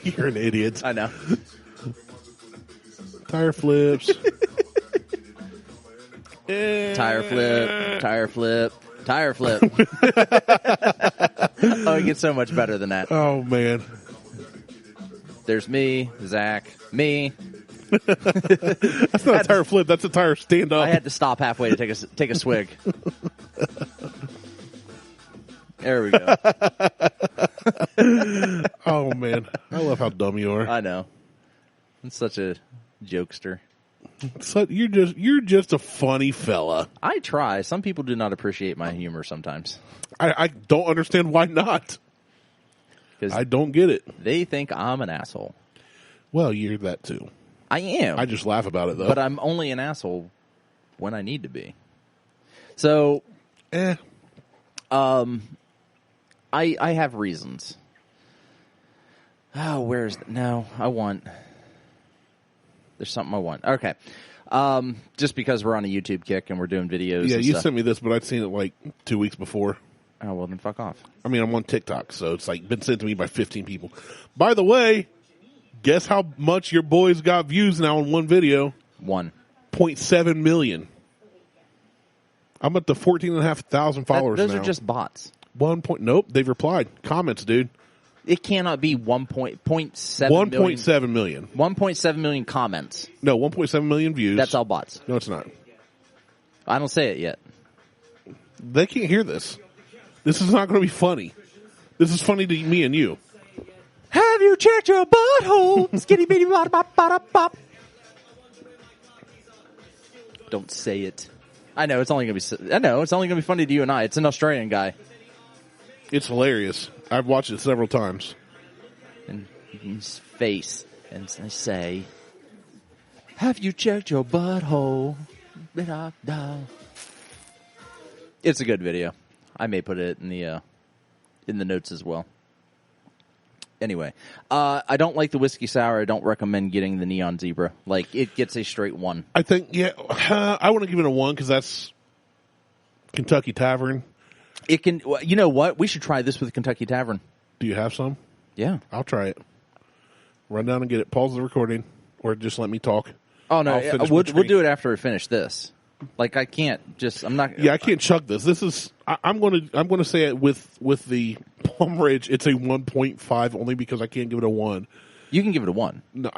You're an idiot. I know. Tire flips. Tire flip. Tire flip. Tire flip. Oh, it gets so much better than that. Oh, man. There's me, Zach, me. That's not a tire flip. That's a tire stand up. I had to stop halfway to take a swig. There we go. Oh, man. I love how dumb you are. I know. I'm such a jokester. So you're just a funny fella. I try. Some people do not appreciate my humor sometimes. I don't understand why not. I don't get it. They think I'm an asshole. Well, you're that too. I am. I just laugh about it, though. But I'm only an asshole when I need to be. So, I have reasons. Oh, there's something I want. Okay. Just because we're on a YouTube kick and we're doing videos. Yeah, and you stuff. sent me this, but I'd seen it like 2 weeks before. Oh, well, then fuck off. I mean, I'm on TikTok, so it's like been sent to me by 15 people. By the way, guess how much your boys got views now in one video? 1.7 million. I'm up to 14,500 followers Those now. are just bots. Nope, they've replied. Comments, dude. It cannot be 1.7 1.7 million. 1.7 million comments. No, 1.7 million views. That's all bots. No, it's not. I don't say it yet. They can't hear this. This is not going to be funny. This is funny to me and you. Have you checked your butthole? Skinny bitty bop bop bop bop. Don't say it. I know it's only gonna be funny to you and I. It's an Australian guy. It's hilarious. I've watched it several times. And his face, and I say, "Have you checked your butthole?" It's a good video. I may put it in the notes as well. Anyway, I don't like the whiskey sour. I don't recommend getting the Neon Zebra. Like, it gets a straight 1. I think, I want to give it a 1 because that's Kentucky Tavern. It can. You know what? We should try this with Kentucky Tavern. Do you have some? Yeah, I'll try it. Run down and get it. Pause the recording, or just let me talk. Oh no, we'll do it after we finish this. Like, I can't just. I'm not. Yeah, I can't chug this. This is. I'm gonna say it with the Palm Ridge. It's a 1.5 only because I can't give it a 1. You can give it a 1. No,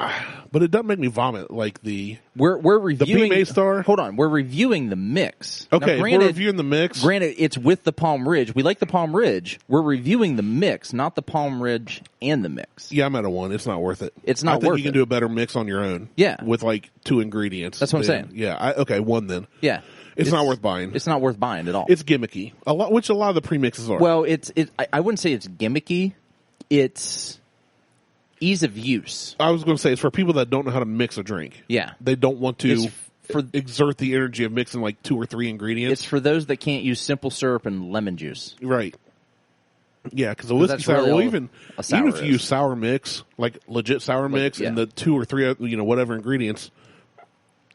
but it doesn't make me vomit like the. We're reviewing the PMA Star. Hold on, we're reviewing the mix. Okay, now, granted, we're reviewing the mix. Granted, it's with the Palm Ridge. We like the Palm Ridge. We're reviewing the mix, not the Palm Ridge and the mix. Yeah, I'm at a 1. It's not worth it. It's not I think worth you can it. do a better mix on your own. Yeah, with like 2 ingredients. That's what I'm saying. Yeah, okay, 1 then. Yeah. It's not worth buying. It's not worth buying at all. It's gimmicky, which a lot of the premixes are. Well, I wouldn't say it's gimmicky. It's ease of use. I was going to say it's for people that don't know how to mix a drink. Yeah, they don't want to for exert the energy of mixing like 2 or 3 ingredients. It's for those that can't use simple syrup and lemon juice. Right. Yeah, because the whiskey sour, really even if you use sour mix, like legit sour mix, and the 2 or 3 whatever ingredients,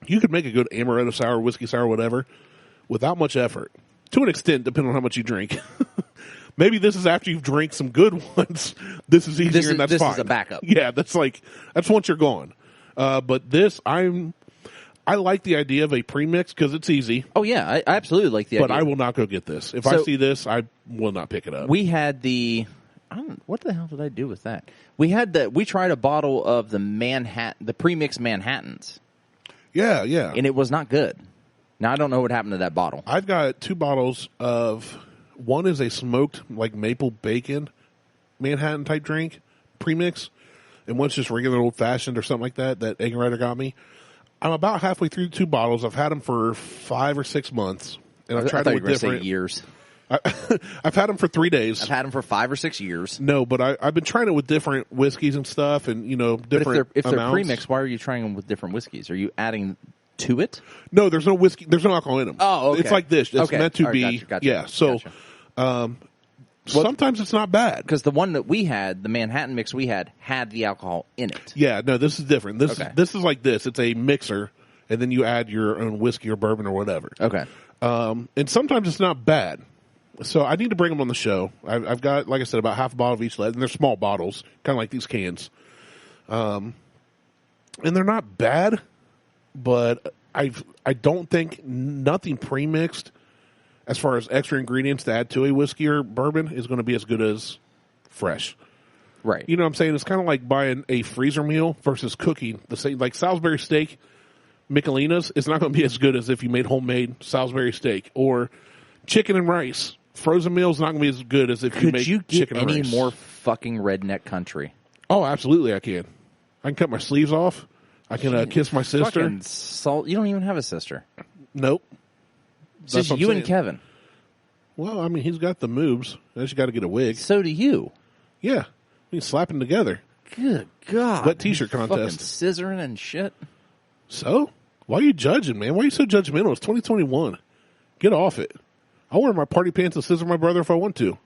you could make a good amaretto sour, whiskey sour, whatever, without much effort. To an extent, depending on how much you drink. Maybe this is after you've drank some good ones. This is easier, and that's fine. This is a backup. Yeah, that's once you're gone. But this, I like the idea of a premix because it's easy. Oh yeah, I absolutely like the idea. But I will not go get this. If I see this, I will not pick it up. We had what the hell did I do with that? We tried a bottle of the premixed Manhattans. Yeah, yeah. And it was not good. Now, I don't know what happened to that bottle. I've got 2 bottles of, one is a smoked, like maple bacon Manhattan type drink, premix, and one's just regular old fashioned or something like that Egg and Ryder got me. I'm about halfway through 2 bottles. I've had them for 5 or 6 months. And I've tried them with different years. I've had them for 3 days. I've had them for 5 or 6 years. No, but I've been trying it with different whiskeys and stuff, and different. But if they're amounts. premixed, why are you trying them with different whiskeys? Are you adding to it? No, there's no whiskey. There's no alcohol in them. Oh, okay. It's like this. It's meant to be. Gotcha. Yeah. So, sometimes it's not bad because the one that we had, the Manhattan mix we had the alcohol in it. Yeah. No, this is different. This is like this. It's a mixer, and then you add your own whiskey or bourbon or whatever. Okay. And sometimes it's not bad. So I need to bring them on the show. I've got, like I said, about half a bottle of each lead, and they're small bottles, kind of like these cans. And they're not bad, but I don't think nothing pre-mixed as far as extra ingredients to add to a whiskey or bourbon is going to be as good as fresh. Right. You know what I'm saying? It's kind of like buying a freezer meal versus cooking the same. Like Salisbury steak, Michelina's, is not going to be as good as if you made homemade Salisbury steak. Or chicken and rice. Frozen meal is not going to be as good as if you make chicken and rice. Could you get any more fucking redneck country? Oh, absolutely I can. I can cut my sleeves off. I can kiss my sister. Fucking salt. You don't even have a sister. Nope. It's just you and Kevin. Well, I mean, he's got the moves. I just got to get a wig. So do you. Yeah. We can slap them together. Good God. Wet t-shirt contest. Fucking scissoring and shit. So? Why are you judging, man? Why are you so judgmental? It's 2021. Get off it. I'll wear my party pants and scissor my brother if I want to.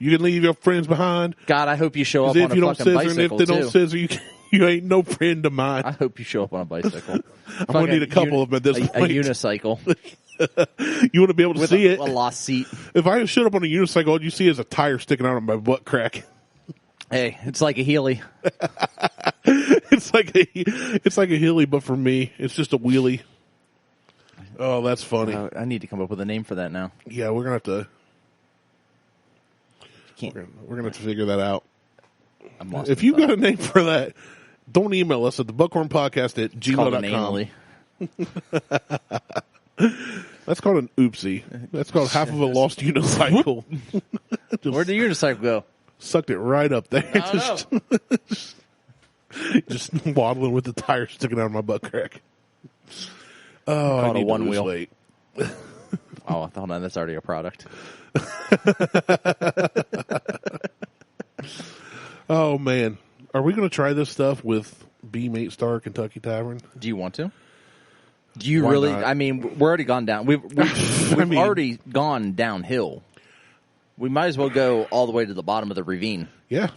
You can leave your friends behind. God, I hope you show up on a fucking bicycle, and if they don't scissor, you ain't no friend of mine. I hope you show up on a bicycle. I'm going to need a couple of them at this point. A unicycle. You want to be able to see it. A lost seat. If I showed up on a unicycle, all you see is a tire sticking out of my butt crack. Hey, it's like a Healy. It's like a Healy, but for me, it's just a wheelie. Oh, that's funny. I need to come up with a name for that now. Yeah, we're gonna have to. We're gonna have to figure that out. I'm lost If you got a name for that, don't email us at thebuckhornpodcast@gmail.com. That's called an oopsie. That's called half of a lost unicycle. Where'd the unicycle go? Sucked it right up there. I Just waddling with the tire sticking out of my butt crack. Oh, I need a one to lose wheel. weight. Oh, hold on, that's already a product. Oh man, are we going to try this stuff with Beam 8-star Kentucky Tavern? Do you want to? Do you Why really? not? I mean, we're already gone down. We've already gone downhill. We might as well go all the way to the bottom of the ravine. Yeah,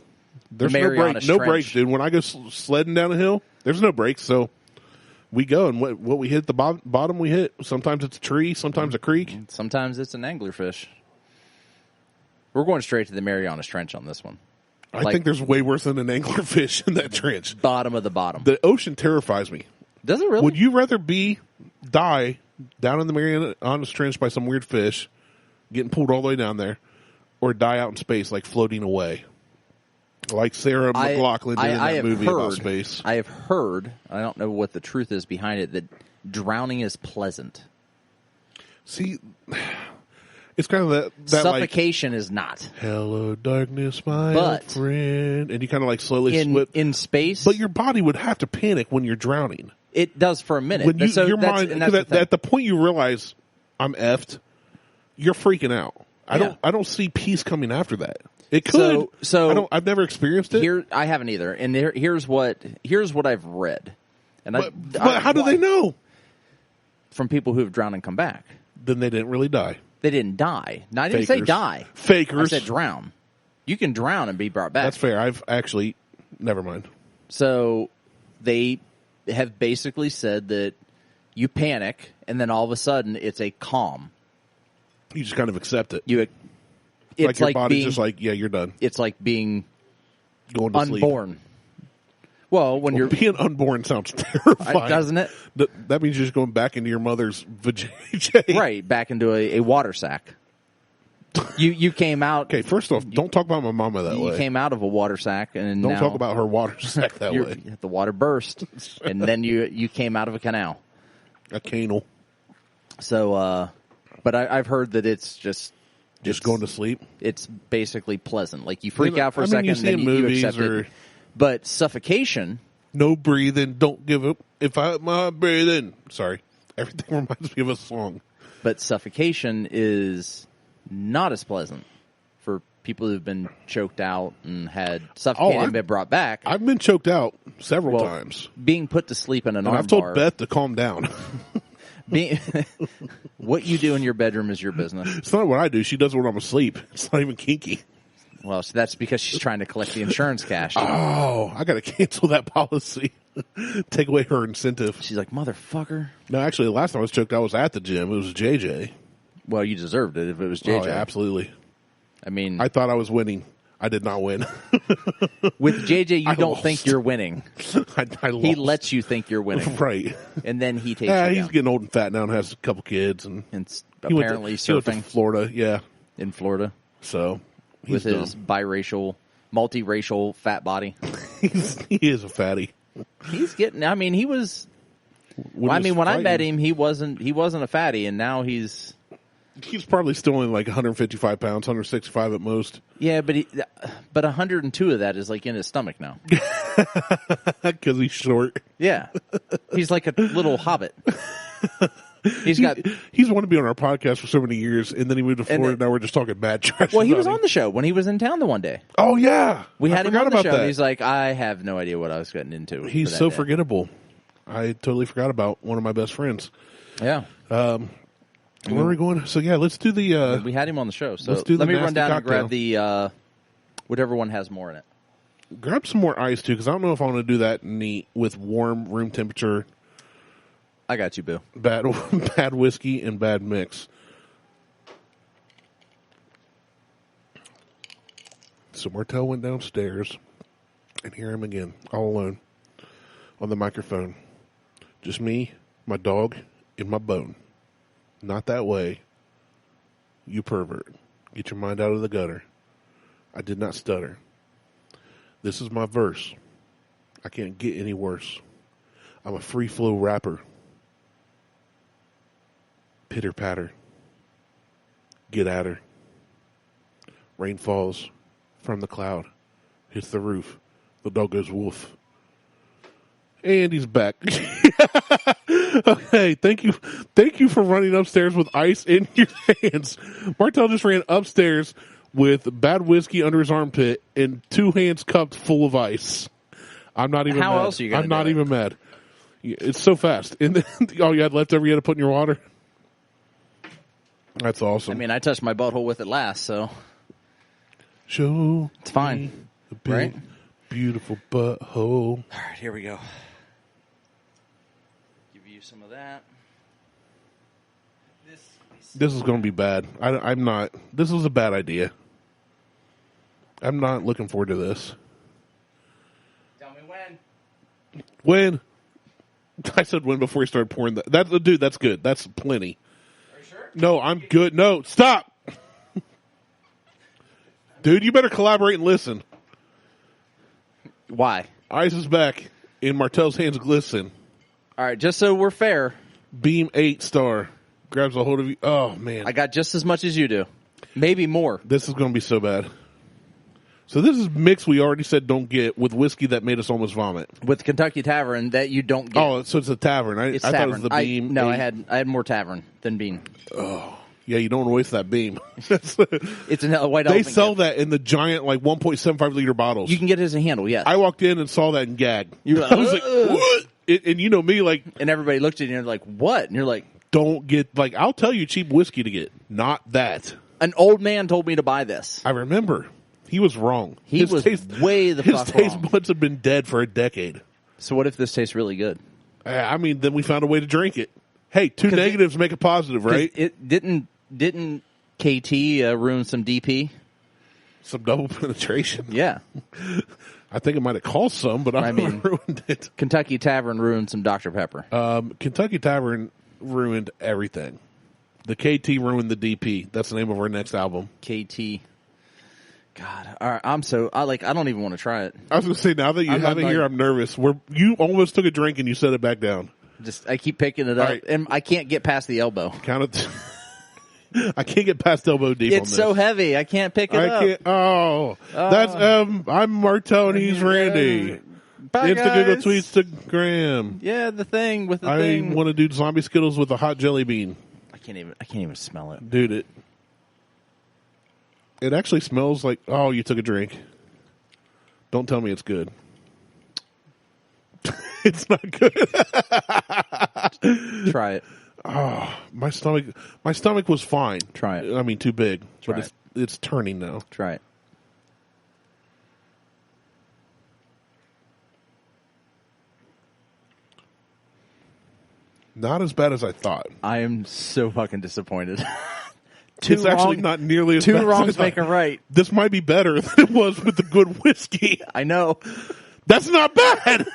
there's Mariana no Trench. brakes, dude. When I go sledding down a hill, there's no brakes, so we go, and what we hit at the bottom, we hit. Sometimes it's a tree, sometimes a creek. Sometimes it's an anglerfish. We're going straight to the Marianas Trench on this one. I think there's way worse than an anglerfish in that trench. Bottom of the bottom. The ocean terrifies me. Does it really? Would you rather die down in the Marianas Trench by some weird fish, getting pulled all the way down there, or die out in space, like floating away? Like Sarah McLachlan did in that movie about space. I have heard, I don't know what the truth is behind it, that drowning is pleasant. See, it's kind of that Suffocation is not. Hello, darkness, my old friend. And you kind of like slowly slip. In space? But your body would have to panic when you're drowning. It does for a minute. When your mind, at the point you realize I'm effed, you're freaking out. I don't see peace coming after that. It could. So I've never experienced it. I haven't either. And here's what I've read. And but how do they know? From people who have drowned and come back. Then they didn't really die. They didn't die. No, I didn't say die. Fakers. I said drown. You can drown and be brought back. That's fair. I've actually, never mind. So they have basically said that you panic and then all of a sudden it's a calm. You just kind of accept it. It's your body's just like, yeah, you're done. It's like being going to unborn. Sleep. Well, you're being unborn sounds terrifying, doesn't it? That means you're just going back into your mother's vajayjay. Right, back into a water sack. You came out. Okay, first off, don't talk about my mama that way. You came out of a water sack, and don't talk about her water sack that way. The water burst, and then you came out of a canal, a canal. So, but I've heard that it's just going to sleep. It's basically pleasant. Like you freak out for a second, and then you accept it. But suffocation. No breathing. Don't give up. If I my breathing. Sorry, everything reminds me of a song. But suffocation is not as pleasant for people who've been choked out and had suffocated and been brought back. I've been choked out several times. Being put to sleep in an arm I've told bar. Beth to calm down. What you do in your bedroom is your business. It's not what I do. She does it when I'm asleep. It's not even kinky. Well, so that's because she's trying to collect the insurance cash. Oh, I got to cancel that policy. Take away her incentive. She's like, motherfucker. No, actually, the last time I was choked out was at the gym. It was JJ. Well, you deserved it if it was JJ. Oh, yeah, absolutely. I mean, I thought I was winning. I did not win. With JJ, you don't think you're winning. I lost. He lets you think you're winning. Right. And then he takes you down. He's getting old and fat now and has a couple kids. And apparently he went to surfing. Florida, yeah. In Florida. So, with his biracial, multiracial fat body. He is a fatty. He's getting, I mean, he was, when I met him, he wasn't a fatty, and now he's probably still only like 155 pounds, 165 at most. Yeah, but 102 of that is like in his stomach now. Because he's short. Yeah. He's like a little hobbit. He's wanted to be on our podcast for so many years, and then he moved to Florida, and now we're just talking bad trash. Well, he was on the show when he was in town the one day. Oh, yeah. We had him on the show, and he's like, I have no idea what I was getting into. He's so forgettable. I totally forgot about one of my best friends. Yeah. Where are we going? So, yeah, let's do the... we had him on the show, so let's do let me run down cocktail. and grab the whatever one has more in it. Grab some more ice, too, because I don't know if I want to do that neat with warm room temperature. I got you, Boo. Bad whiskey and bad mix. So Martelle went downstairs, and here I am again, all alone, on the microphone. Just me, my dog, and my bone. Not that way. You pervert. Get your mind out of the gutter. I did not stutter. This is my verse. I can't get any worse. I'm a free flow rapper. Pitter patter. Get at her. Rain falls from the cloud. Hits the roof. The dog goes woof. And he's back. Okay, thank you for running upstairs with ice in your hands. Martelle just ran upstairs with bad whiskey under his armpit and 2 hands cupped full of ice. I'm not even mad. How else are you going to do it? I'm not even mad. It's so fast. And then all you had leftover you had to put in your water? That's awesome. I mean, I touched my butthole with it last, so Show it's fine. the big, right? beautiful butthole. All right, here we go. Give you some of that. This is going to be bad. I'm not. This is a bad idea. I'm not looking forward to this. Tell me when. When? I said when before he started pouring that. Dude, that's good. That's plenty. Are you sure? No, I'm good. No, stop. Dude, you better collaborate and listen. Why? Ice is back. In Martelle's hands glisten. All right, just so we're fair. Beam 8-star. Grabs a hold of you. Oh, man. I got just as much as you do. Maybe more. This is going to be so bad. So this is mix we already said don't get with whiskey that made us almost vomit. With Kentucky Tavern that you don't get. Oh, so it's a tavern. I thought it was the Beam. I had more Tavern than Bean. Oh, yeah, you don't want to waste that Beam. It's a white They elephant sell gift. that in the giant, like 1.75 liter bottles. You can get it as a handle, yes. I walked in and saw that and gagged. You were like, I was like, what? And you know me, like, and everybody looked at you and they're like, what? And you're like, don't get, like, I'll tell you cheap whiskey to get. Not that. an old man told me to buy this. I remember. He was wrong. He was way the fuck His taste wrong. buds have been dead for a decade. So what if this tastes really good? I mean, then we found a way to drink it. Hey, two negatives make a positive, right? It didn't KT ruin some DP? Some double penetration. Yeah. I think it might have caused some, but I mean, ruined it. Kentucky Tavern ruined some Dr. Pepper. Kentucky Tavern ruined everything. The KT ruined the DP. That's the name of our next album. KT. God, all right, I don't even want to try it. I was going to say, now that you have it here, I'm nervous. You almost took a drink and you set it back down. I keep picking it up, right. and I can't get past the elbow. Count it. I can't get past elbow deep on this. It's so heavy, I can't pick it up. Can't. Oh, that's I'm Martelle and he's Randy. Bye, It's the Google guys. Tweets to Graham. Yeah, the thing with the I thing. want to do zombie Skittles with a hot jelly bean. I can't even smell it. Dude, it actually smells like, oh, you took a drink. Don't tell me it's good. It's not good. Try it. Oh, my stomach was fine. Try it. I mean, too big, Try but it's turning now. Try it. Not as bad as I thought. I am so fucking disappointed. It's actually not nearly as bad. Two wrongs make a right. This might be better than it was with the good whiskey. I know. That's not bad.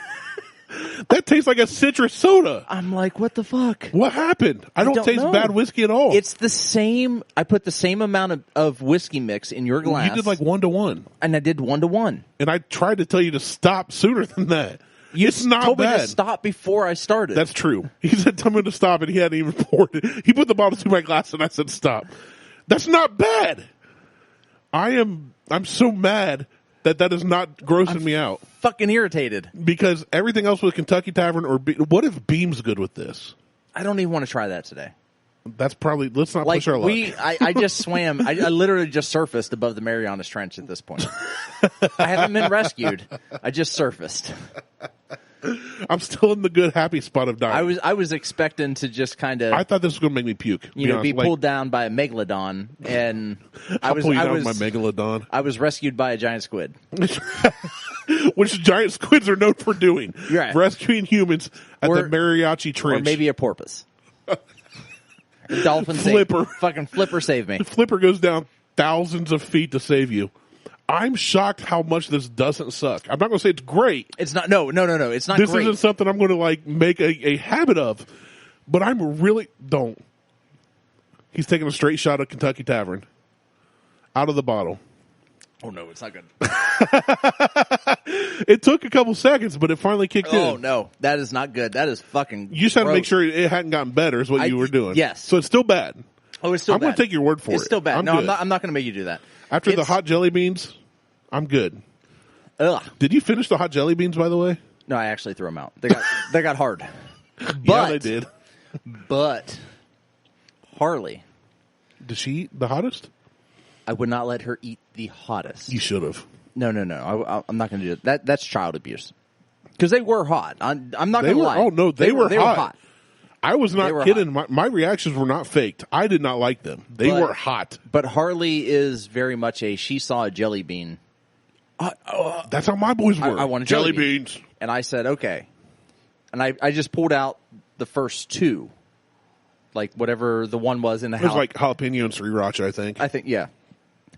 That tastes like a citrus soda. I'm like, what the fuck? What happened? I don't taste know. bad whiskey at all. It's the same. I put the same amount of whiskey mix in your glass. You did like 1-to-1. And I did 1-to-1. And I tried to tell you to stop sooner than that. It's not told bad. me to stop before I started. That's true. He said, tell me to stop, and he hadn't even poured it. He put the bottle to my glass, and I said, stop. That's not bad. I'm so mad that is not grossing me out. Fucking irritated. Because everything else with Kentucky Tavern what if Beam's good with this? I don't even want to try that today. That's probably, let's not Like push our luck. I just swam. I literally just surfaced above the Marianas Trench at this point. I haven't been rescued. I just surfaced. I'm still in the good happy spot of dying. I was expecting to just kind of I thought this was going to make me puke. be pulled down by a megalodon, and I was my megalodon. I was rescued by a giant squid. Which giant squids are known for doing. You're right. Rescuing humans at the Mariachi Trench. Or maybe a porpoise. A dolphin Flipper. Fucking Flipper saved me. Flipper goes down thousands of feet to save you. I'm shocked how much this doesn't suck. I'm not going to say it's great. It's not. No. It's not This great. isn't something I'm going to make a habit of. But I'm really don't. He's taking a straight shot of Kentucky Tavern. Out of the bottle. Oh, no, it's not good. It took a couple seconds, but it finally kicked in. Oh, no. That is not good. That is fucking You just had to make gross. sure it hadn't gotten better is what you were doing. Yes. So it's still bad. Oh, it's still I'm bad. going to take your word for it. It's still bad. I'm not going to make you do that. After the hot jelly beans, I'm good. Ugh. Did you finish the hot jelly beans, by the way? No, I actually threw them out. They got hard. But, Yeah, they did. But Harley, Did she eat the hottest? I would not let her eat the hottest. You should have. No. I'm not going to do that. That's child abuse. Because they were hot. I'm not going to lie. Oh, no, they were hot. hot. I was They were not kidding. My reactions were not faked. I did not like them. They were hot. But Harley is very much she saw a jelly bean. That's how my boys were. I want a jelly jelly bean. beans. And I said, okay. And I just pulled out the first two. Like whatever the one was in the It was house. like jalapeno and sriracha, I think. I think, yeah.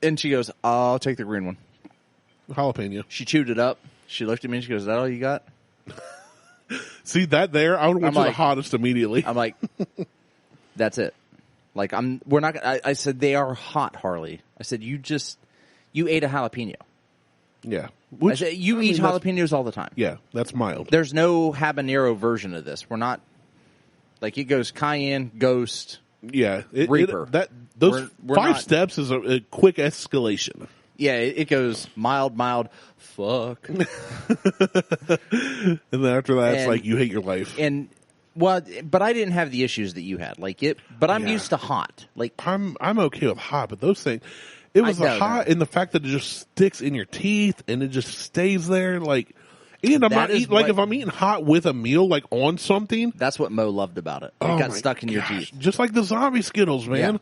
And she goes, I'll take the green one. Jalapeno. She chewed it up. She looked at me and she goes, is that all you got? See that there? I would have went to the like- hottest immediately. I'm like, that's it. Like we're not. I said they are hot, Harley. I said you ate a jalapeno. Yeah. I said you eat jalapenos all the time. Yeah, that's mild. There's no habanero version of this. We're not like it goes cayenne, ghost. Yeah. Reaper. Those We're 5 not- steps is a quick escalation. Yeah, it goes mild, fuck, And then after that, it's And- like you hate your life. and well, but I didn't have the issues that you had. Like it, but I'm Yeah. used to hot. Like I'm okay with hot, but those things, it was the no, hot no. and the fact that it just sticks in your teeth and it just stays there. Like, and I'm That not is eating, like what- if I'm eating hot with a meal, like on something, that's what Mo loved about it. It oh got my stuck in your gosh, teeth. just like the zombie Skittles, man. Yeah.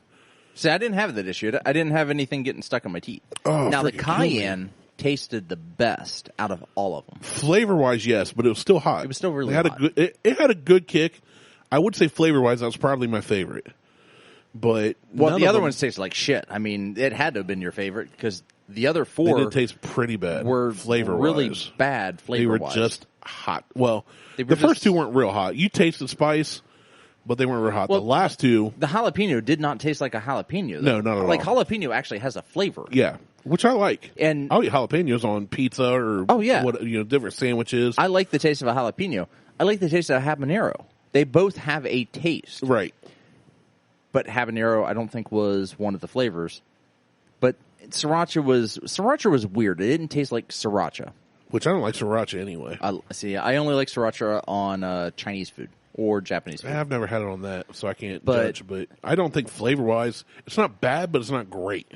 See, I didn't have that issue. I didn't have anything getting stuck in my teeth. Oh, now the freaking kill me. cayenne tasted the best out of all of them. Flavor wise, yes, but it was still hot. It was still really it had hot. A good, it had a good kick. I would say flavor wise, that was probably my favorite. But Well, none the of other them- ones tasted like shit. I mean, it had to have been your favorite because the other they 4 did taste pretty bad. were flavor really wise. bad They flavor were wise. just hot. Well, They were the first just- 2 weren't real hot. You tasted spice, but they weren't real hot. Well, the last 2, the jalapeno did not taste like a jalapeno. Though. No, not at like all. jalapeno actually has a flavor. yeah, which I like. And- I'll eat jalapenos on pizza or Oh, yeah. different sandwiches. I like the taste of a jalapeno. I like the taste of a habanero. They both have a taste. right. But habanero, I don't think was one of the flavors. But sriracha was weird. It didn't taste like sriracha. Which I don't like sriracha anyway. I only like sriracha on Chinese food or Japanese food. I've never had it on that, so I can't But- judge. But I don't think flavor wise, it's not bad, but it's not great.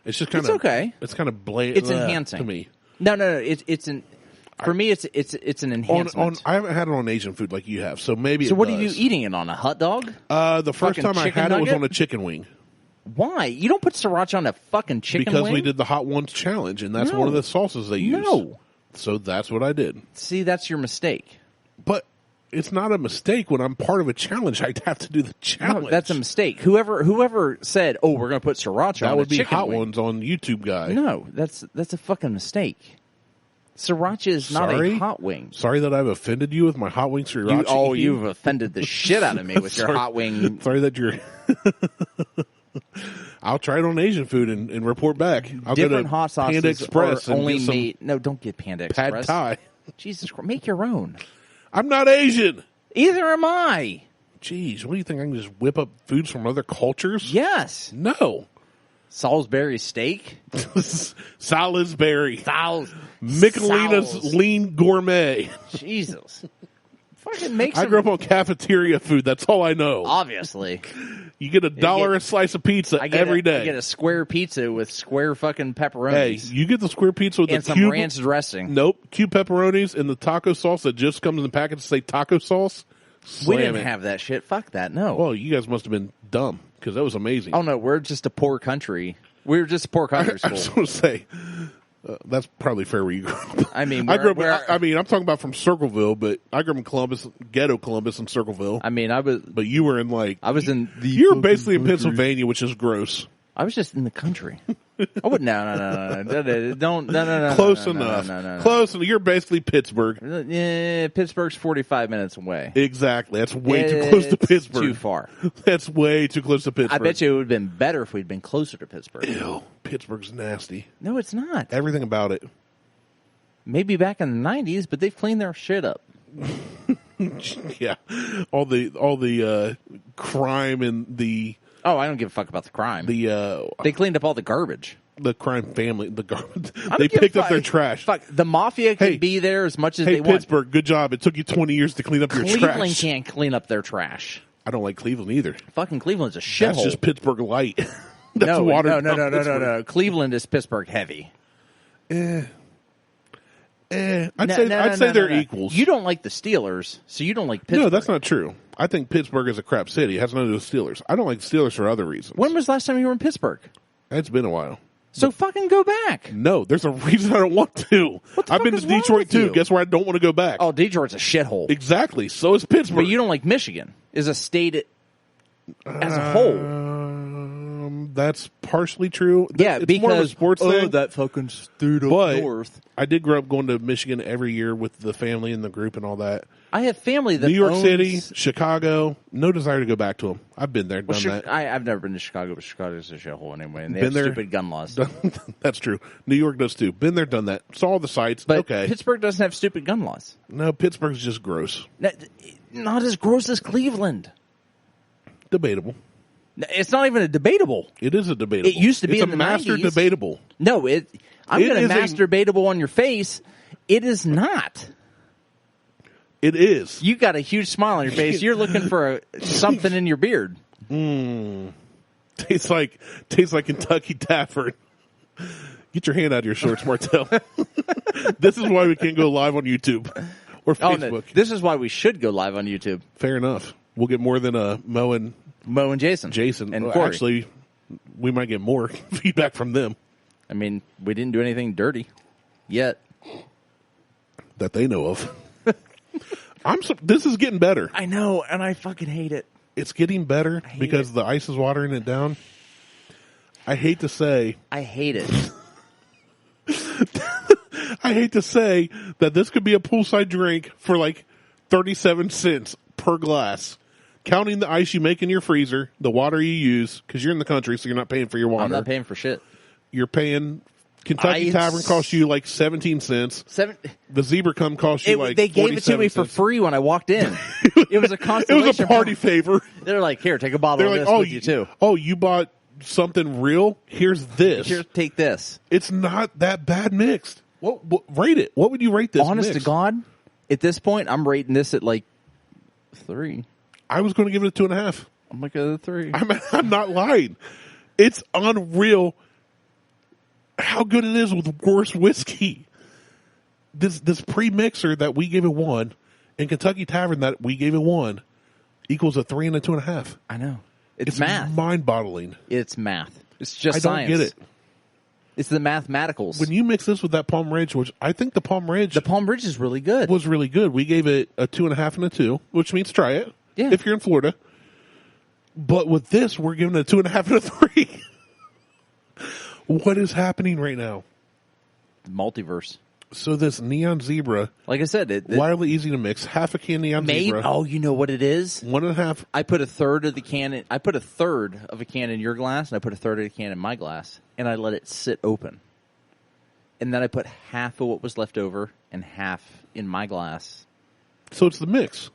It's just kind of okay. It's kind of bland. It's enhancing to me. No. It's an for me. It's an enhancement. I haven't had it on Asian food like you have, so maybe. So it what does. are you eating it on? A hot dog? The first Fucking time I chicken had it was nugget? on a chicken wing Why? You don't put sriracha on a fucking chicken because wing? we did the hot ones challenge, and that's No. one of the sauces they use. No. So that's what I did. See, that's your mistake. But it's not a mistake when I'm part of a challenge. I have to do the challenge. No, that's a mistake. Whoever said, "Oh, we're going to put sriracha That on would a be chicken hot wing." ones on YouTube guy. No, that's a fucking mistake. Sriracha is not Sorry? a hot wing. Sorry that I've offended you with my hot wing sriracha. eating. You've offended the shit out of me with your Sorry. hot wing. Sorry that you're. I'll try it on Asian food and report back. I'll Different go to hot sauces Panda Express are and only get some made. No, don't get Panda pad Express. thai. Jesus Christ, make your own. I'm not Asian. Either am I. Jeez, what do you think? I can just whip up foods from other cultures? Yes. No. Salisbury steak. Salisbury. Sals. Michelina's Sals. Lean Gourmet. Jesus. Fucking make I some. grew up on cafeteria food. That's all I know. Obviously. You get $1 a slice of pizza every day. I get a square pizza with square fucking Hey, pepperonis. you get the square pizza with and the some cube. ranch dressing. Nope, cube pepperonis and the taco sauce that just comes in the package to say taco sauce. We Slam didn't it. have that shit. Fuck that. No. Well, you guys must have been dumb because that was amazing. Oh no, we're just a poor country. We're just a poor country I just school. want to say that's probably fair where you grew up. I mean, I grew up. we're- I mean, I'm talking about from Circleville, but I grew up in Columbus, ghetto Columbus, and Circleville. I mean, I was But you were in like in the. you were basically in Pennsylvania, which is gross. I was just in the country. I would no. Don't no. Close enough. No. Close enough. You're basically Pittsburgh. Yeah, Pittsburgh's 45 minutes away. Exactly. That's way too close to Pittsburgh. Too far. That's way too close to Pittsburgh. I bet you it would have been better if we'd been closer to Pittsburgh. Ew, Pittsburgh's nasty. No, it's not. Everything about it. Maybe back in the 90s, but they've cleaned their shit up. Yeah, all the crime and the. Oh, I don't give a fuck about the crime. They cleaned up all the garbage. The crime family, the garbage. I They don't give picked a up their fuck. trash. Fuck, the mafia can Hey, be there as much as Hey, they want. Pittsburgh, good job. It took you 20 years to clean up your Cleveland trash. can't clean up their trash. I don't like Cleveland either. Fucking Cleveland's a shithole. That's just Pittsburgh light. That's no, watered no. down Pittsburgh. Cleveland is Pittsburgh heavy. I'd say they're equals. You don't like the Steelers, so you don't like Pittsburgh. No, that's not true. I think Pittsburgh is a crap city. It has nothing to do with Steelers. I don't like Steelers for other reasons. When was the last time you were in Pittsburgh? It's been a while. So fucking go back. No, there's a reason I don't want to. What the I've fuck been is to wrong Detroit with too. you? Guess where I don't want to go back? Oh, Detroit's a shithole. Exactly. So is Pittsburgh. But you don't like Michigan. Is a state as a whole. That's partially true. Yeah, it's because more of a sports thing. that fucking state up But north. I did grow up going to Michigan every year with the family and the group and all that. I have family that New York owns... City, Chicago. No desire to go back to them. I've been there, done that. I've never been to Chicago, but Chicago's a shithole anyway, and they Been have there. stupid gun laws. That's true. New York does too. Been there, done that. Saw all the sites. But okay. Pittsburgh doesn't have stupid gun laws. No, Pittsburgh's just gross. Not as gross as Cleveland. Debatable. It's not even a debatable. It is a debatable. It used to be it's in a the master 90s. debatable. No, I'm It going is to master debatable on your face. It is not. It is. You got a huge smile on your face. You're looking for something in your beard. Tastes like Kentucky Tavern. Get your hand out of your shorts, Martelle. This is why we can't go live on YouTube or Oh, Facebook. no, this is why we should go live on YouTube. Fair enough. We'll get more than Mo and Jason. And Well, Corey. actually, we might get more feedback from them I mean, we didn't do anything dirty yet. that they know of. This is getting better. I know, and I fucking hate it. It's getting better because the ice is watering it down. I hate to say I hate it. that this could be a poolside drink for like 37 cents per glass. Counting the ice you make in your freezer, the water you use, because you're in the country, so you're not paying for your water. I'm not paying for shit. You're paying. Kentucky Tavern costs you like 17 cents. The Zebra Cum costs you like they gave it to me for 47 free when I walked in. It was a It consolation. was a party favor. They're like, here, take a bottle They're of like, this with you too. Oh, you bought something real? Here's this. Here, take this. It's not that bad mixed. What rate it? What would you rate this? Honest mix? to God, at this point, I'm rating this at like 3. I was going to give it a 2.5. I'm like a 3. I'm not lying. It's unreal how good it is with worse whiskey. This pre-mixer that we gave it 1 and Kentucky Tavern that we gave it 1 equals a 3 and a 2.5. I know. It's math. Mind-boggling. It's math. It's just I don't science. get it. It's the mathematicals. When you mix this with that Palm Ridge, which I think the Palm Ridge is really good. was really good. We gave it a 2.5 and a 2, which means try it. Yeah. If you're in Florida. But with this, we're giving it a 2.5 and a 3. What is happening right now? Multiverse. So this Neon Zebra, Like I said, it wildly easy to mix. Half a can Neon Zebra. Oh, you know what it is? 1.5. I put a third of the can. I put a third of a can in your glass, and I put a third of the can in my glass, and I let it sit open. And then I put half of what was left over and half in my glass. So it's the mix.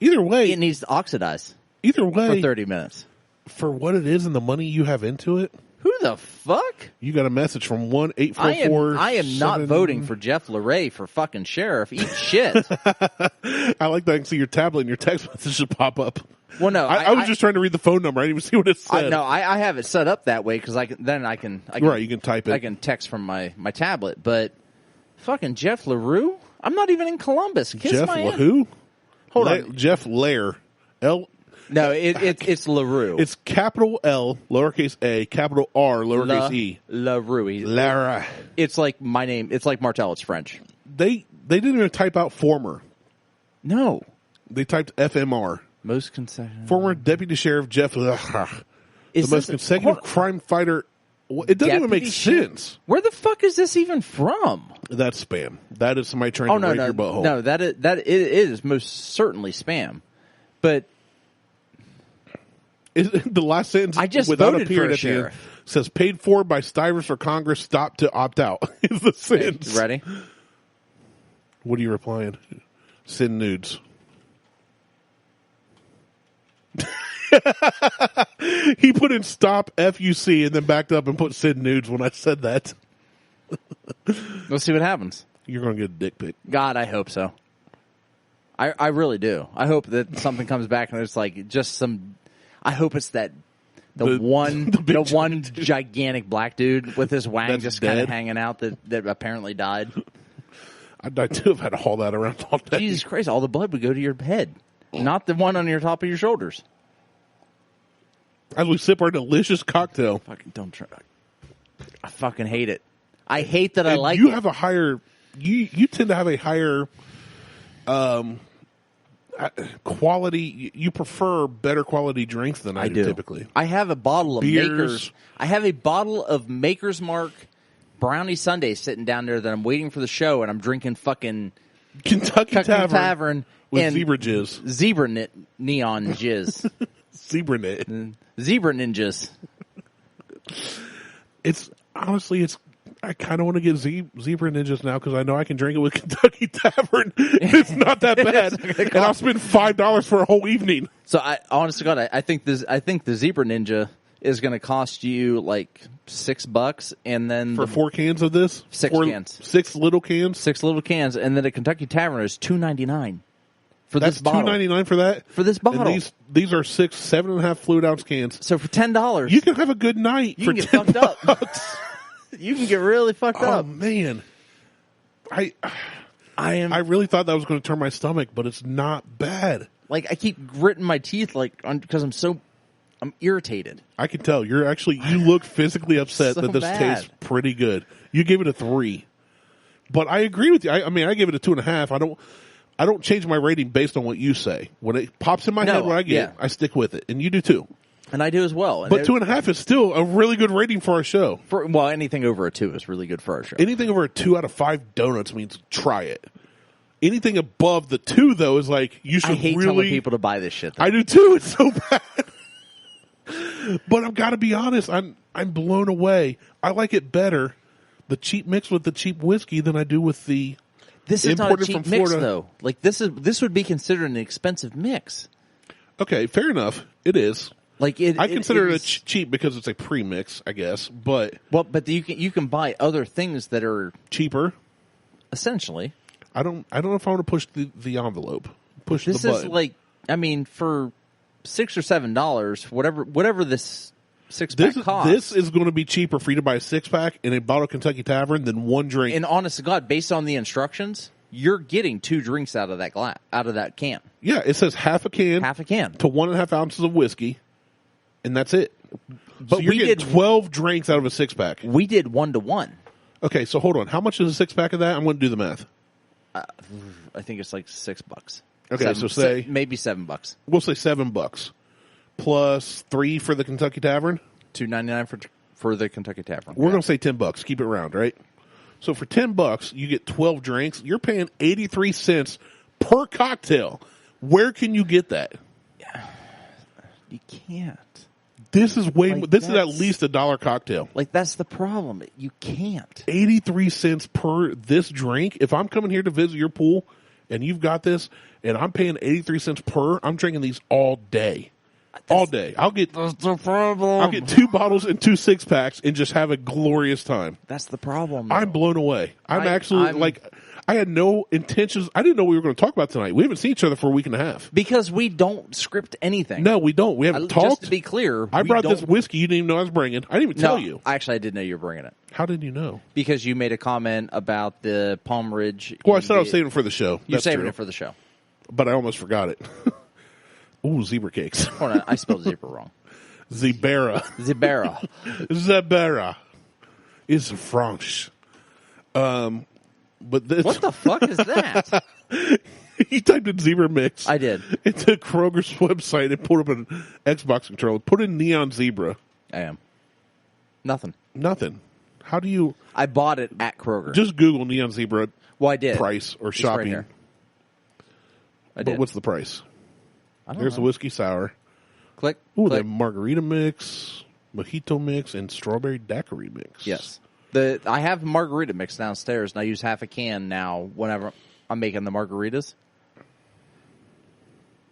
Either way, It needs to oxidize either way, for 30 minutes. for what it is and the money you have into it, Who the fuck? you got a message from 1-844. I am not voting for Jeff LaRae for fucking sheriff. Eat shit. I like that I can see your tablet and your text messages pop up. Well, no, I was just trying to read the phone number. I didn't even see what it said. I have it set up that way because I can Right, you can type it. I can text from my tablet. But fucking Jeff LaRue, I'm not even in Columbus. Kiss Jeff my ass. who? Hold on. Jeff Lair. No, it's LaRue. It's capital L, lowercase a, capital R, lowercase e. LaRue. Lara. It's like my name. It's like Martelle. It's French. They didn't even type out former. No. They typed FMR. Most consecutive. Former Deputy Sheriff Jeff. The most consecutive crime fighter. It doesn't even make sense. Where the fuck is this even from? That's spam. That is somebody trying to rape your butthole. No, it is most certainly spam. But the last sentence, I just without voted a period for a at the end, sheriff. says paid for by Stivers or Congress. Stop to opt out. Is the sentence. Okay, ready? What are you replying? Send nudes. He put in stop FUC and then backed up and put send nudes when I said that. Let's see what happens. You're going to get a dick pic. God, I hope so. I really do. I hope that something comes back and it's like just some. I hope it's the one gigantic black dude with his wang That's just dead. kind of hanging out that apparently died. I'd too have had to haul that around all day. Jesus Christ! All the blood would go to your head, not the one on your top of your shoulders. As we sip our delicious cocktail. Fucking don't try. I fucking hate it. I hate that I And like you it. have a higher. You tend to have a higher. Quality. You prefer better quality drinks than I do typically. I have a bottle of Beers. Maker's. I have a bottle of Maker's Mark Brownie Sundae sitting down there that I'm waiting for the show, and I'm drinking fucking Kentucky Tavern with and zebra jizz. Zebra neon jizz. Zebra knit. Zebra ninjas. It's honestly, I kind of want to get zebra ninjas now because I know I can drink it with Kentucky Tavern. It's not that bad, and I'll spend $5 for a whole evening. So I, honest to God, I think the Zebra Ninja is going to cost you like $6, and then For 4 cans of this, 6 cans, 6 little cans, 6 little cans, and then a Kentucky Tavern is $2.99 for That's this bottle. $2.99 for that. For this bottle. And these are 6 7.5 fluid ounce cans. So for $10, You can have a good night you for can get $10. fucked up. You can get really fucked Oh up. man, I really thought that was going to turn my stomach, but it's not bad. Like I keep gritting my teeth, because I'm irritated. I can tell you look physically upset So that this bad. tastes pretty good. You gave it a 3, but I agree with you. I mean, I gave it a 2.5. I don't change my rating based on what you say. When it pops in my head, what I get, I stick with it, and you do too. And I do as well. And But 2.5 is still a really good rating for our show. Anything over a 2 is really good for our show. Anything over a 2 out of 5 donuts means try it. Anything above the 2, though, is like you should I hate telling people to buy this shit. Though. I do too. It's so bad. But I've got to be honest. I'm blown away. I like it better, the cheap mix with the cheap whiskey, than I do with the. This is not a imported cheap from mix, Florida. though. Like this would be considered an expensive mix. Okay, fair enough. It is. Like I consider it cheap because it's a premix, I guess. But you can buy other things that are cheaper. Essentially, I don't know if I want to push the envelope. Push this the button. is like for $6 or $7, whatever this 6-pack costs. This is going to be cheaper for you to buy a 6-pack in a bottle of Kentucky Tavern than one drink. And honest to God, based on the instructions, you're getting 2 drinks out of that can. Yeah, it says half a can to 1.5 ounces of whiskey, and that's it. But so you're we getting did 12 drinks out of a 6-pack. We did 1-to-1. Okay, so hold on. How much is a 6-pack of that? I'm going to do the math. I think it's like $6. Okay, so say maybe $7. We'll say $7 plus 3 for the Kentucky Tavern. $2.99 for the Kentucky Tavern. We're going to say $10. Keep it round, right? So for $10, you get 12 drinks. You're paying 83 cents per cocktail. Where can you get that? You can't. This is this is at least $1 cocktail. Like that's the problem. You can't. 83 cents per this drink. If I'm coming here to visit your pool and you've got this and I'm paying 83 cents per, I'm drinking these all day. All day. That's the problem. I'll get 2 bottles and 2 6-packs and just have a glorious time. That's the problem. Though. I'm blown away. I had no intentions. I didn't know we were going to talk about tonight. We haven't seen each other for a week and a half. Because we don't script anything. No, we don't. We haven't talked. Just to be clear, I brought this whiskey you didn't even know I was bringing. I didn't even tell you. Actually, I did know you were bringing it. How did you know? Because you made a comment about the Palm Ridge. Well, I said I was saving it for the show. You're saving it for the show. But I almost forgot it. Ooh, zebra cakes. Hold on, I spelled zebra wrong. Zebera. Zebera is French. But this, what the fuck is that? He typed in zebra mix. I did. Into Kroger's website and pulled up an Xbox controller. Put in neon zebra. I am. Nothing. How do you... I bought it at Kroger. Just Google Neon Zebra well, I did. price or It's shopping. right here. But what's the price? There's know. a whiskey sour. Click. Ooh, click. they have margarita mix, mojito mix, and strawberry daiquiri mix. Yes. I have margarita mix downstairs, and I use half a can now whenever I'm making the margaritas.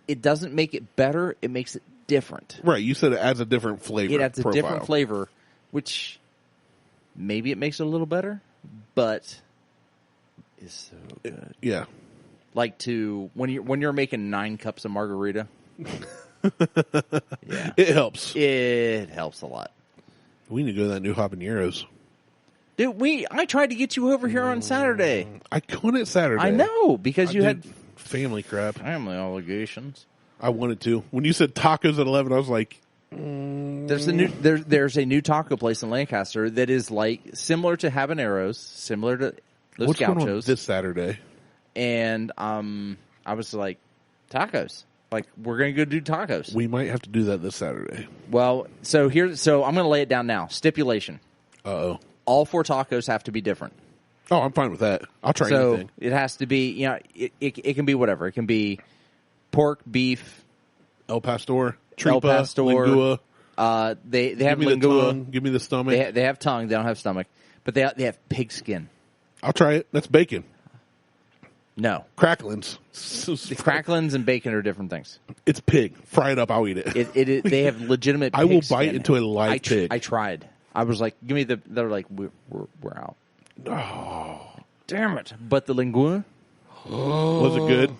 It doesn't make it better. It makes it different. Right. You said it adds a different flavor. It adds a profile. different flavor, which maybe it makes it a little better, but it's so good. Yeah. Like when you're making 9 cups of margarita. Yeah. It helps. It helps a lot. We need to go to that new habaneros. Dude, I tried to get you over here on Saturday. I couldn't Saturday. I know, because you had family crap. family obligations. I wanted to. When you said tacos at 11, I was like, There's a new taco place in Lancaster that is like similar to habaneros, similar to Los what's going on Gauchos. this Saturday? And I was like, tacos. Like, we're going to go do tacos. We might have to do that this Saturday. Well, so I'm going to lay it down now. Stipulation. Uh-oh. All 4 tacos have to be different. Oh, I'm fine with that. I'll try So anything. it has to be, it can be whatever. It can be pork, beef, El Pastor, Tripa, El Pastor. Lingua. They have Give me the lingua. tongue. Give me the stomach. They have tongue. They don't have stomach. But they have pig skin. I'll try it. That's bacon. No. Cracklins. The cracklins and bacon are different things. It's pig. Fry it up. I'll eat it. They have legitimate pig I will skin. bite into a live pig. I tried. I was like, give me they're like, we're out. Oh. Damn it. But the lingua. Was it good?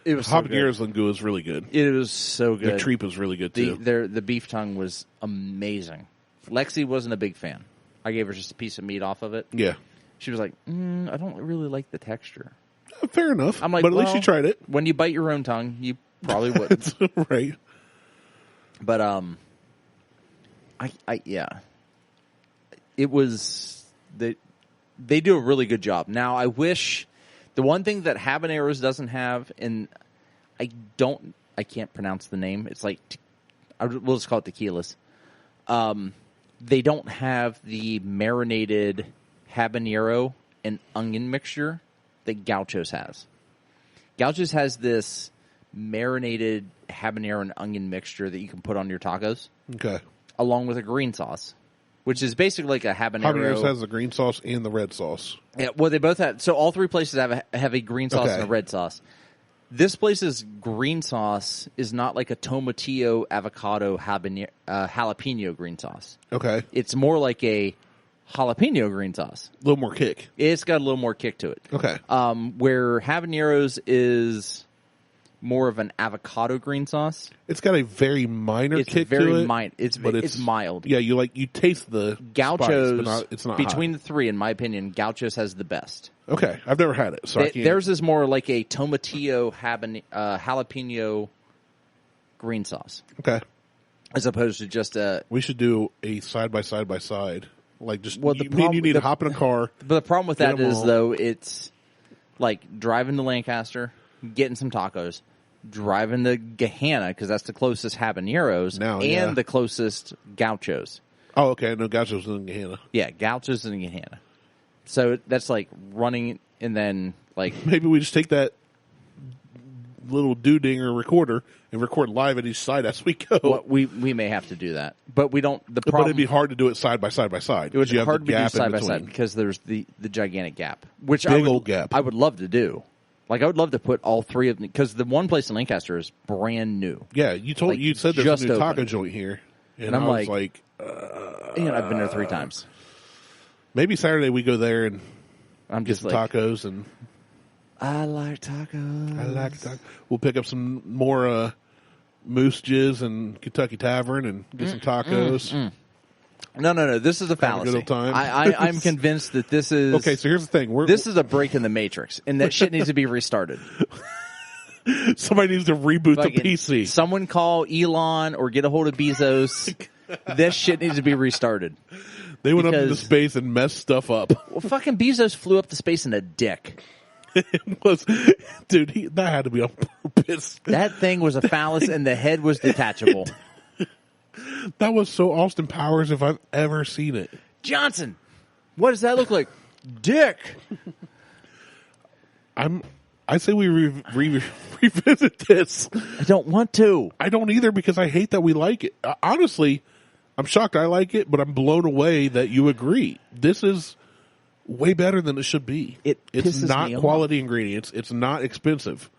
It was so good. Habanero's lingua is really good. It was so good. The tripa's really good, too. The beef tongue was amazing. Lexi wasn't a big fan. I gave her just a piece of meat off of it. Yeah. She was like, I don't really like the texture. Fair enough. I'm like, but at least you tried it. When you bite your own tongue, you probably wouldn't. Right. But yeah, it was they do a really good job. Now, I wish the one thing that habaneros doesn't have, and I can't pronounce the name. It's like we'll just call it tequilas. They don't have the marinated habanero and onion mixture that Gauchos has. Gauchos has this marinated habanero and onion mixture that you can put on your tacos. Okay. Along with a green sauce, which is basically like a habanero. Habaneros has the green sauce and the red sauce. Yeah, well, they both have. So all 3 places have a green sauce and a red sauce. This place's green sauce is not like a tomatillo, avocado, jalapeno green sauce. Okay. It's more like a jalapeno green sauce. A little more kick. It's got a little more kick to it. Okay. Where habaneros is more of an avocado green sauce. It's got a very minor kick to it. It's mild. Yeah, you taste the Gauchos, spice, but it's not between hot. the 3, in my opinion, Gauchos has the best. Okay, I've never had it, so I can't. Theirs is more like a tomatillo jalapeno green sauce. Okay. As opposed to just a... We should do a side by side. Like, just Well, you need to hop in a car. But the problem with that is, all. though, it's like driving to Lancaster, getting some tacos, driving to Gahanna, because that's the closest habaneros, and the closest Gauchos. Oh, okay. No, Gauchos in Gahanna. Yeah, Gauchos and Gahanna. So that's like running, and then like... Maybe we just take that little do-dinger recorder and record live at each side as we go. Well, we may have to do that, but we don't. The But problem, it'd be hard to do it side by side. It would be hard to do side by side because there's the gigantic gap, which old gap. I would love to do. Like, I would love to put all 3 of them, because the one place in Lancaster is brand new. Yeah, you said there's just a new taco opened. joint here, And I I'm was like, and I've been there 3 times. maybe Saturday we go there and I'm get just some like, tacos and. I like tacos. I like tacos. We'll pick up some more Moose Jizz and Kentucky Tavern and get some tacos. No. This is a Have a fallacy. good old time. I'm convinced that this is... Okay, so here's the thing. This is a break in the Matrix, and that shit needs to be restarted. Somebody needs to reboot the Fucking PC. Someone call Elon or get a hold of Bezos. This shit needs to be restarted. They went up into because- space and messed stuff up. Well, fucking Bezos flew up to space in a dick. It was, dude, that had to be on purpose. That thing was a phallus, and the head was detachable. That was so Austin Powers if I've ever seen it. Johnson, what does that look like? Dick. I say we revisit this. I don't want to. I don't either because I hate that we like it. Honestly, I'm shocked I like it, but I'm blown away that you agree. This is way better than it should be. It's not quality ingredients. It's not expensive.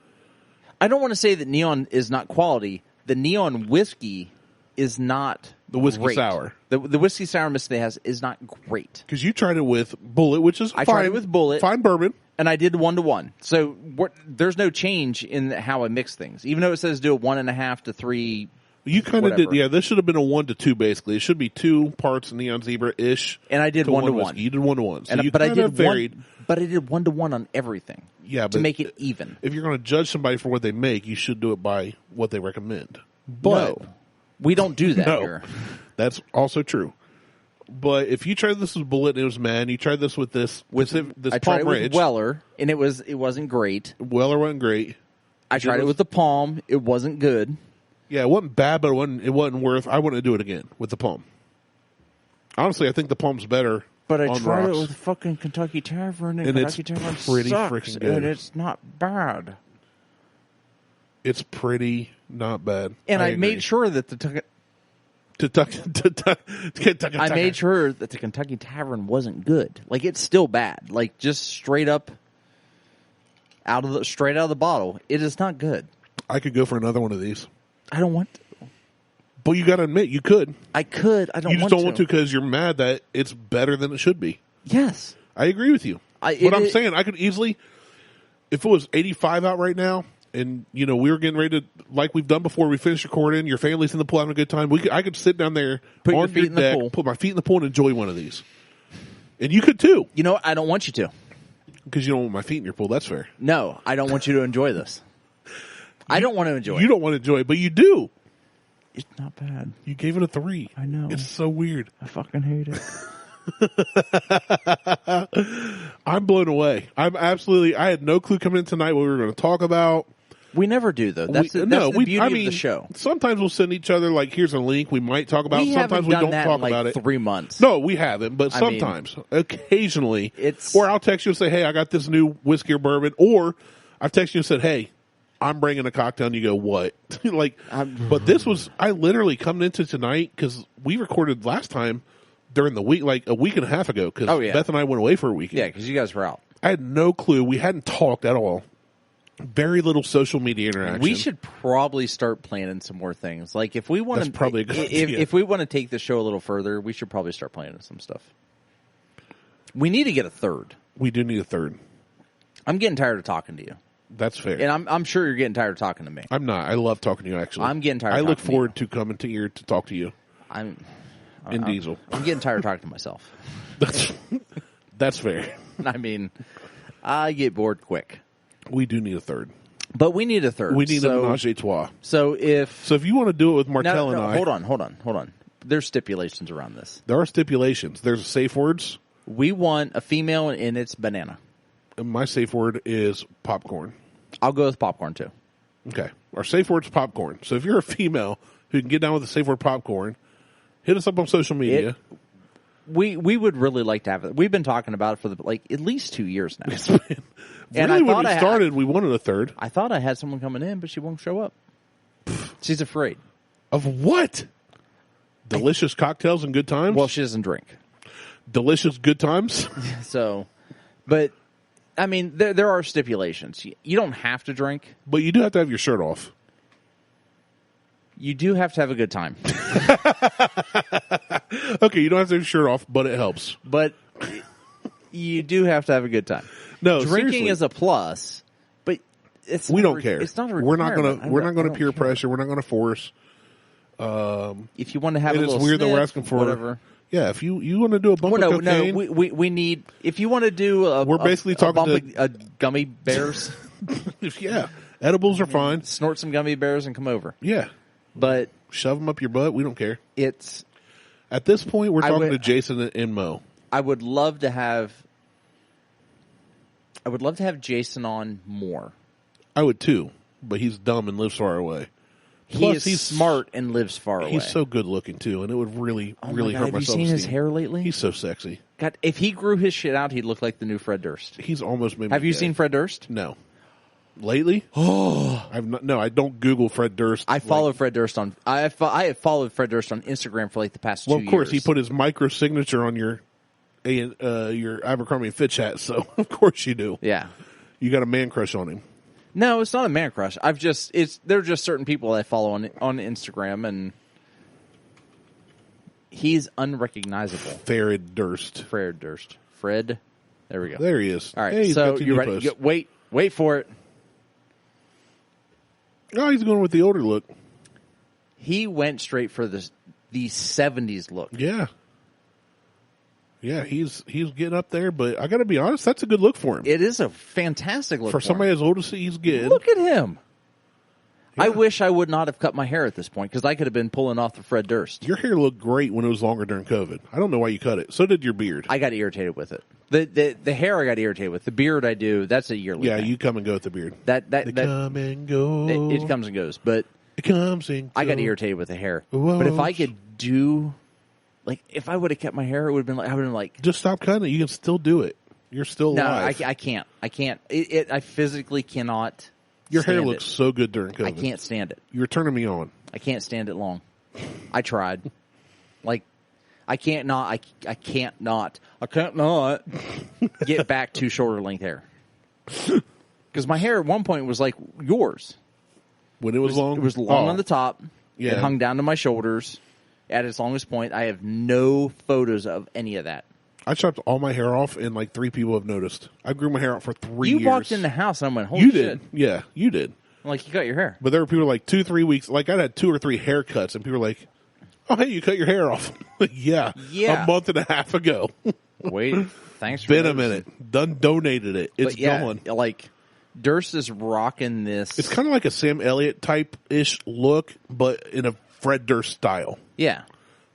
I don't want to say that Neon is not quality. The Neon whiskey is not the whiskey great. sour. The whiskey sour mist they has is not great. Because you tried it with Bullet, which is I tried it with Bullet. Fine bourbon. And I did 1-to-1. So there's no change in how I mix things. Even though it says do a 1.5 to 3. You kind of did, yeah. This should have been a 1 to 2, basically. It should be 2 parts Neon Zebra ish. And I did 1-to-1. You did 1-to-1. So and, you but I did varied. But I did 1-to-1 on everything. Yeah, to make it even. If you're going to judge somebody for what they make, you should do it by what they recommend. But no, we don't do that here. That's also true. But if you tried this with Bullet and it was mad, you tried this with this I tried Palm it Ridge. with Weller, and it wasn't great. Weller wasn't great. I tried it with the Palm. It wasn't good. Yeah, it wasn't bad, but it wasn't worth. I wouldn't do it again with the Palm. Honestly, I think the Palm's better. But I on tried rocks. it with fucking Kentucky Tavern, and it's Kentucky Tavern pretty sucks, freaking good. and it's not bad. It's pretty not bad. And I agree. made sure that I made sure that the Kentucky Tavern wasn't good. Like, it's still bad. Like, just straight up out of the bottle, it is not good. I could go for another one of these. I don't want to. But you got to admit, you could. I could. I don't want to. You just don't want to because you're mad that it's better than it should be. Yes. I agree with you. But I'm saying I could easily, if it was 85 out right now, and we were getting ready to, like we've done before, we finished recording, your family's in the pool having a good time, I could sit down there put on your feet your in the deck, pool. put my feet in the pool and enjoy one of these. And you could too. You know what? I don't want you to. Because you don't want my feet in your pool, that's fair. No, I don't want you to enjoy this. I don't want to enjoy it. You don't want to enjoy it, but you do. It's not bad. You gave it a 3. I know. It's so weird. I fucking hate it. I'm blown away. I had no clue coming in tonight what we were going to talk about. We never do, though. That's the beauty of the show. Sometimes we'll send each other, like, here's a link we might talk about. Sometimes we don't talk about it. 3 months. No, we haven't, but sometimes. Occasionally. Or I'll text you and say, hey, I got this new whiskey or bourbon. Or I've texted you and said, hey, I'm bringing a cocktail, and you go, what? But this was, I literally coming into tonight, because we recorded last time during the week, like a week and a half ago, because Beth and I went away for a weekend. Yeah, because you guys were out. I had no clue. We hadn't talked at all. Very little social media interaction. We should probably start planning some more things. Like, if we want to, probably a good idea. If we want to take the show a little further, we should probably start planning some stuff. We need to get a third. We do need a third. I'm getting tired of talking to you. That's fair. And I'm sure you're getting tired of talking to me. I'm not. I love talking to you, actually. I'm getting tired I of look talking forward to coming to here to talk to you. Diesel. I'm getting tired of talking to myself. That's fair. I mean, I get bored quick. We do need a third. But we need a third. We need a menage a trois. So if you want to do it with Martelle and I... Hold on. There's stipulations around this. There are stipulations. There's safe words. We want a female and it's banana. And my safe word is popcorn. I'll go with popcorn too. Okay. Our safe word's popcorn. So if you're a female who can get down with the safe word popcorn, hit us up on social media. We would really like to have it. We've been talking about it for at least 2 years now. And really, when we started, we wanted a third. I thought I had someone coming in, but she won't show up. She's afraid. Of what? Delicious cocktails and good times? Well, she doesn't drink. Delicious good times? So, but, I mean, there are stipulations. You don't have to drink. But you do have to have your shirt off. You do have to have a good time. Okay, you don't have to have your shirt off, but it helps. But you do have to have a good time. No, drinking seriously. is a plus, but we don't care. It's not a requirement. requirement. We're not going to peer pressure. We're not going to force. If you want to have a and little it's weird sniff, that we're asking for whatever. Yeah, if you want to do a bump of cocaine, no, we need. If you want to do we're basically talking a gummy bears. Yeah, edibles are fine. Snort some gummy bears and come over. Yeah, but shove them up your butt. We don't care. It's at this point we're talking to Jason and Mo. I would love to have Jason on more. I would too, but he's dumb and lives far away. He is smart and lives far away. He's so good looking too, and it would really hurt my self-esteem. Have you seen his hair lately? He's so sexy. God, if he grew his shit out, he'd look like the new Fred Durst. He's almost made me Have you gay. seen Fred Durst? No. Lately? Oh, No, I don't Google Fred Durst. I follow Fred Durst on. I have followed Fred Durst on Instagram for like the past 2 years. Well, of course, he put his micro signature on your Abercrombie & Fitch hat, so of course you do. Yeah. You got a man crush on him. No, it's not a man crush. There are just certain people I follow on Instagram, and he's unrecognizable. Fred Durst. Fred. There we go. There he is. All right, hey, so you're ready. Wait for it. Oh, he's going with the older look. He went straight for the 70s look. Yeah. Yeah, he's getting up there, but I got to be honest, that's a good look for him. It is a fantastic look for somebody as old as he's getting. Look at him. Yeah. I wish I would not have cut my hair at this point because I could have been pulling off the Fred Durst. Your hair looked great when it was longer during COVID. I don't know why you cut it. So did your beard. I got irritated with it. The hair I got irritated with. The beard I do, that's a yearly thing. You come and go with the beard. They come and go. It comes and goes, but it comes and goes. I got irritated with the hair. Whoa. But if I could do, like, if I would have kept my hair, it would have been like, I would have been like, just stop cutting it. You can still do it. You're still alive. No, I can't. I physically cannot. Your hair looks so good during COVID. I can't stand it. You're turning me on. I can't stand it long. I tried. Like, I can't not get back to shoulder length hair. Because my hair at one point was like yours. When it was long? It was long on the top. Yeah. It hung down to my shoulders at its longest point. I have no photos of any of that. I chopped all my hair off, and like 3 people have noticed. I grew my hair out for 3 years. You walked in the house, and I went, holy shit. You did. Yeah, you did. I'm like, you cut your hair. But there were people like 2-3 weeks. Like, I had 2 or 3 haircuts, and people were like, oh, hey, you cut your hair off. Yeah. A month and a half ago. Wait, thanks for Been a minute. Donated it. It's gone. Like, Durst is rocking this. It's kind of like a Sam Elliott type-ish look, but in a Fred Durst style. Yeah.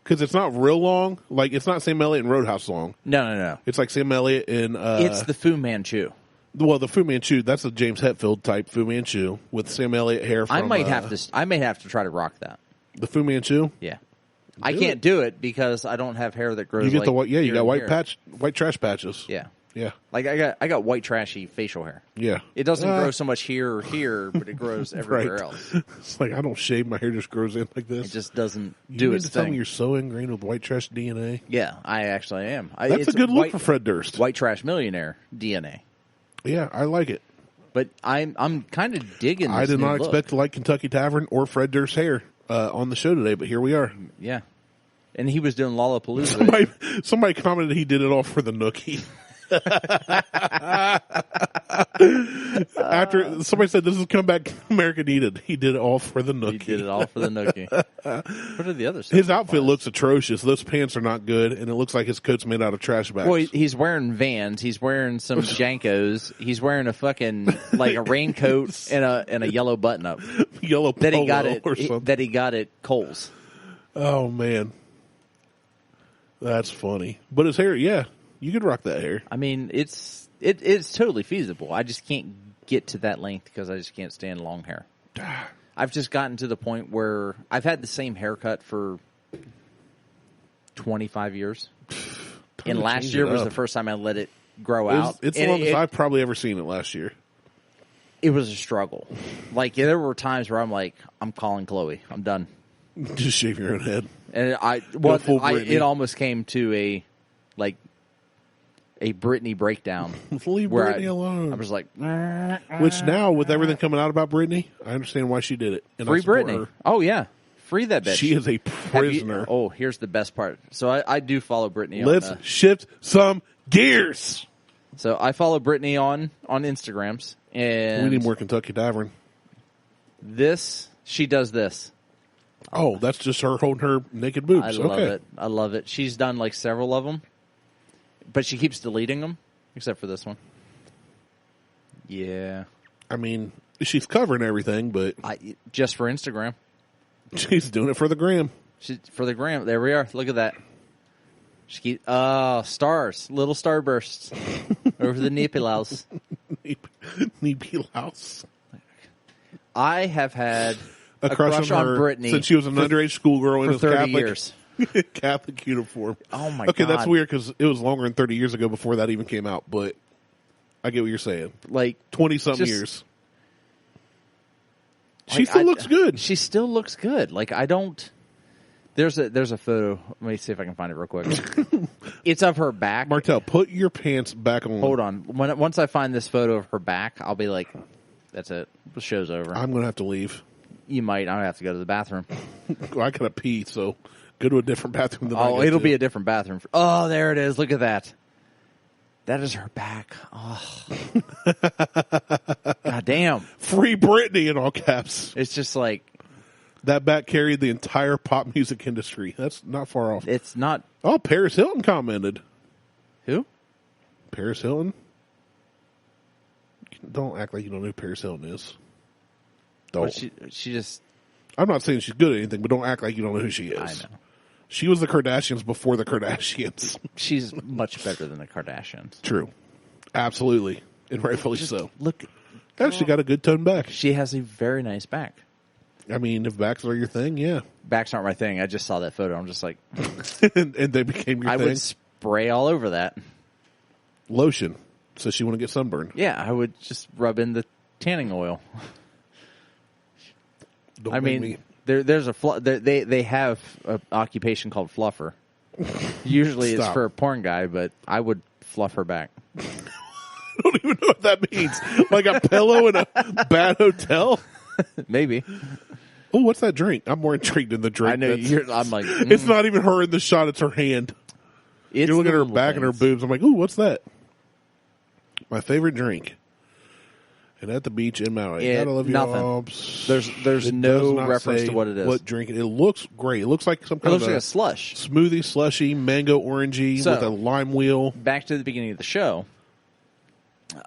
Because it's not real long. Like, it's not Sam Elliott and Roadhouse long. No. It's like Sam Elliott and... it's the Fu Manchu. Well, the Fu Manchu, that's a James Hetfield type Fu Manchu with Sam Elliott hair from... I may have to try to rock that. The Fu Manchu? Yeah. I can't do it because I don't have hair that grows. You get like the white, you got white white trash patches. Yeah. Yeah. Like I got white trashy facial hair. Yeah. It doesn't grow so much here or here, but it grows everywhere right. else. It's like I don't shave, my hair just grows in like this. It just doesn't you do mean its to tell thing. me you're so ingrained with white trash DNA? Yeah, I actually am. That's a good look for Fred Durst. White trash millionaire DNA. Yeah, I like it. But I'm kind of digging this I did not look. expect to like Kentucky Tavern or Fred Durst's hair on the show today, but here we are. Yeah. And he was doing Lollapalooza. Somebody commented he did it all for the nookie. After somebody said this is comeback America needed, he did it all for the nookie. He did it all for the nookie. What are the others? His outfit looks atrocious. Those pants are not good, and it looks like his coat's made out of trash bags. Well, he's wearing Vans. He's wearing some Jankos. He's wearing a fucking like a raincoat and a yellow button up. Yellow polo that he got it or something. that he got at Kohl's. Oh man, that's funny. But his hair, yeah. You could rock that hair. I mean, it's totally feasible. I just can't get to that length because I just can't stand long hair. I've just gotten to the point where I've had the same haircut for 25 years. And last year was the first time I let it grow out. It's the longest I've probably ever seen it last year. It was a struggle. Like, there were times where I'm like, I'm calling Chloe. I'm done. Just shave your own head. And it almost came to a Britney breakdown. Leave Britney alone. I was like, which now with everything coming out about Britney, I understand why she did it. And free I support Britney. her. Oh yeah, free that bitch. She is a prisoner. Here's the best part. So I do follow Britney. Let's shift some gears. So I follow Britney on Instagrams, and we need more Kentucky Tavern. She does this. Oh, that's just her holding her naked boobs. I love it. I love it. She's done like several of them. But she keeps deleting them, except for this one. Yeah. I mean, she's covering everything, but... just for Instagram. She's doing it for the gram. For the gram. There we are. Look at that. She keeps... stars. Little starbursts. Over the Nipilaus. Nipilaus. I have had a crush on her Brittany since she was an underage schoolgirl in for his 30 Catholic years. Catholic uniform. Oh my Okay, God. that's weird because it was longer than 30 years ago before that even came out. But I get what you're saying. Like 20-something just- years. She still looks good. She still looks good. Like I don't. There's a photo. Let me see if I can find it real quick. It's of her back. Martelle, put your pants back on. Hold on. Once I find this photo of her back, I'll be like, "That's it. The show's over." I'm going to have to leave. You might. I have to go to the bathroom. I gotta pee, so go to a different bathroom than I go It'll to. be a different bathroom. Oh, there it is. Look at that. That is her back. Oh. God damn. Free Britney in all caps. It's just like, That back carried the entire pop music industry. That's not far off. it's not. Oh, Paris Hilton commented. Who? Paris Hilton? Don't act like you don't know who Paris Hilton is. Don't. But she just. I'm not saying she's good at anything, but don't act like you don't know who she is. I know. She was the Kardashians before the Kardashians. She's much better than the Kardashians. True. Absolutely. And rightfully so. Look. She got a good tone back. She has a very nice back. I mean, if backs are your thing, yeah. Backs aren't my thing. I just saw that photo. I'm just like, and they became your I thing. would spray all over that. Lotion. So she want to get sunburned. Yeah, I would just rub in the tanning oil. Don't I make mean, there's a they have an occupation called fluffer. Usually it's Stop. for a porn guy, but I would fluff her back. I don't even know what that means. Like a pillow in a bad hotel? Maybe. Oh, what's that drink? I'm more intrigued in the drink. I know I'm like, It's not even her in the shot, it's her hand. It's You're looking at the her little back and her things. boobs. I'm like, ooh, what's that? My favorite drink. And at the beach in Maui. Yeah, Gotta love you nothing. all. There's It does no not reference say to what it is. What drink it looks great. It looks like some It kind looks of like a a slush. smoothie, slushy, mango orangey So- with a lime wheel. Back to the beginning of the show.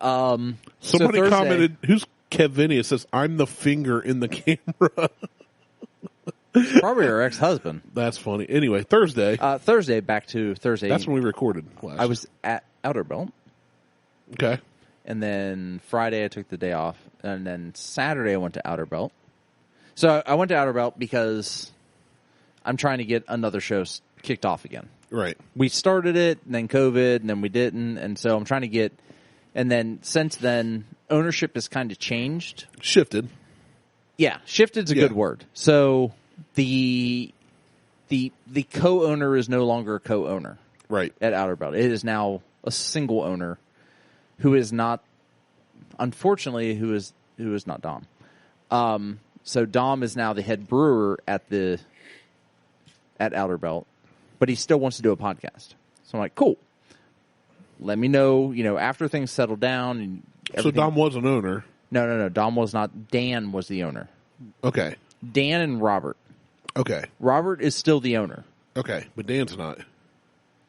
Somebody so Thursday- commented, who's Kevini? It says, I'm the finger in the camera. Probably her ex-husband. That's funny. Anyway, Thursday. Thursday, back to Thursday. That's when we recorded last. I was at Outer Belt. Okay. And then Friday I took the day off. And then Saturday I went to Outer Belt. So I went to Outer Belt because I'm trying to get another show kicked off again. Right. We started it, and then COVID, and then we didn't. And so I'm trying to get... And then since then, ownership has kind of changed. Shifted. Yeah, shifted's a Yeah. good word. So the co-owner is no longer a co-owner Right. at Outer Belt. It is now a single owner who is not, unfortunately, who is not Dom. So Dom is now the head brewer at Outer Belt, but he still wants to do a podcast. So I'm like, cool. Let me know, after things settle down and So everything. Dom was an owner. No. Dom was not. Dan was the owner. Okay. Dan and Robert. Okay. Robert is still the owner. Okay. But Dan's not.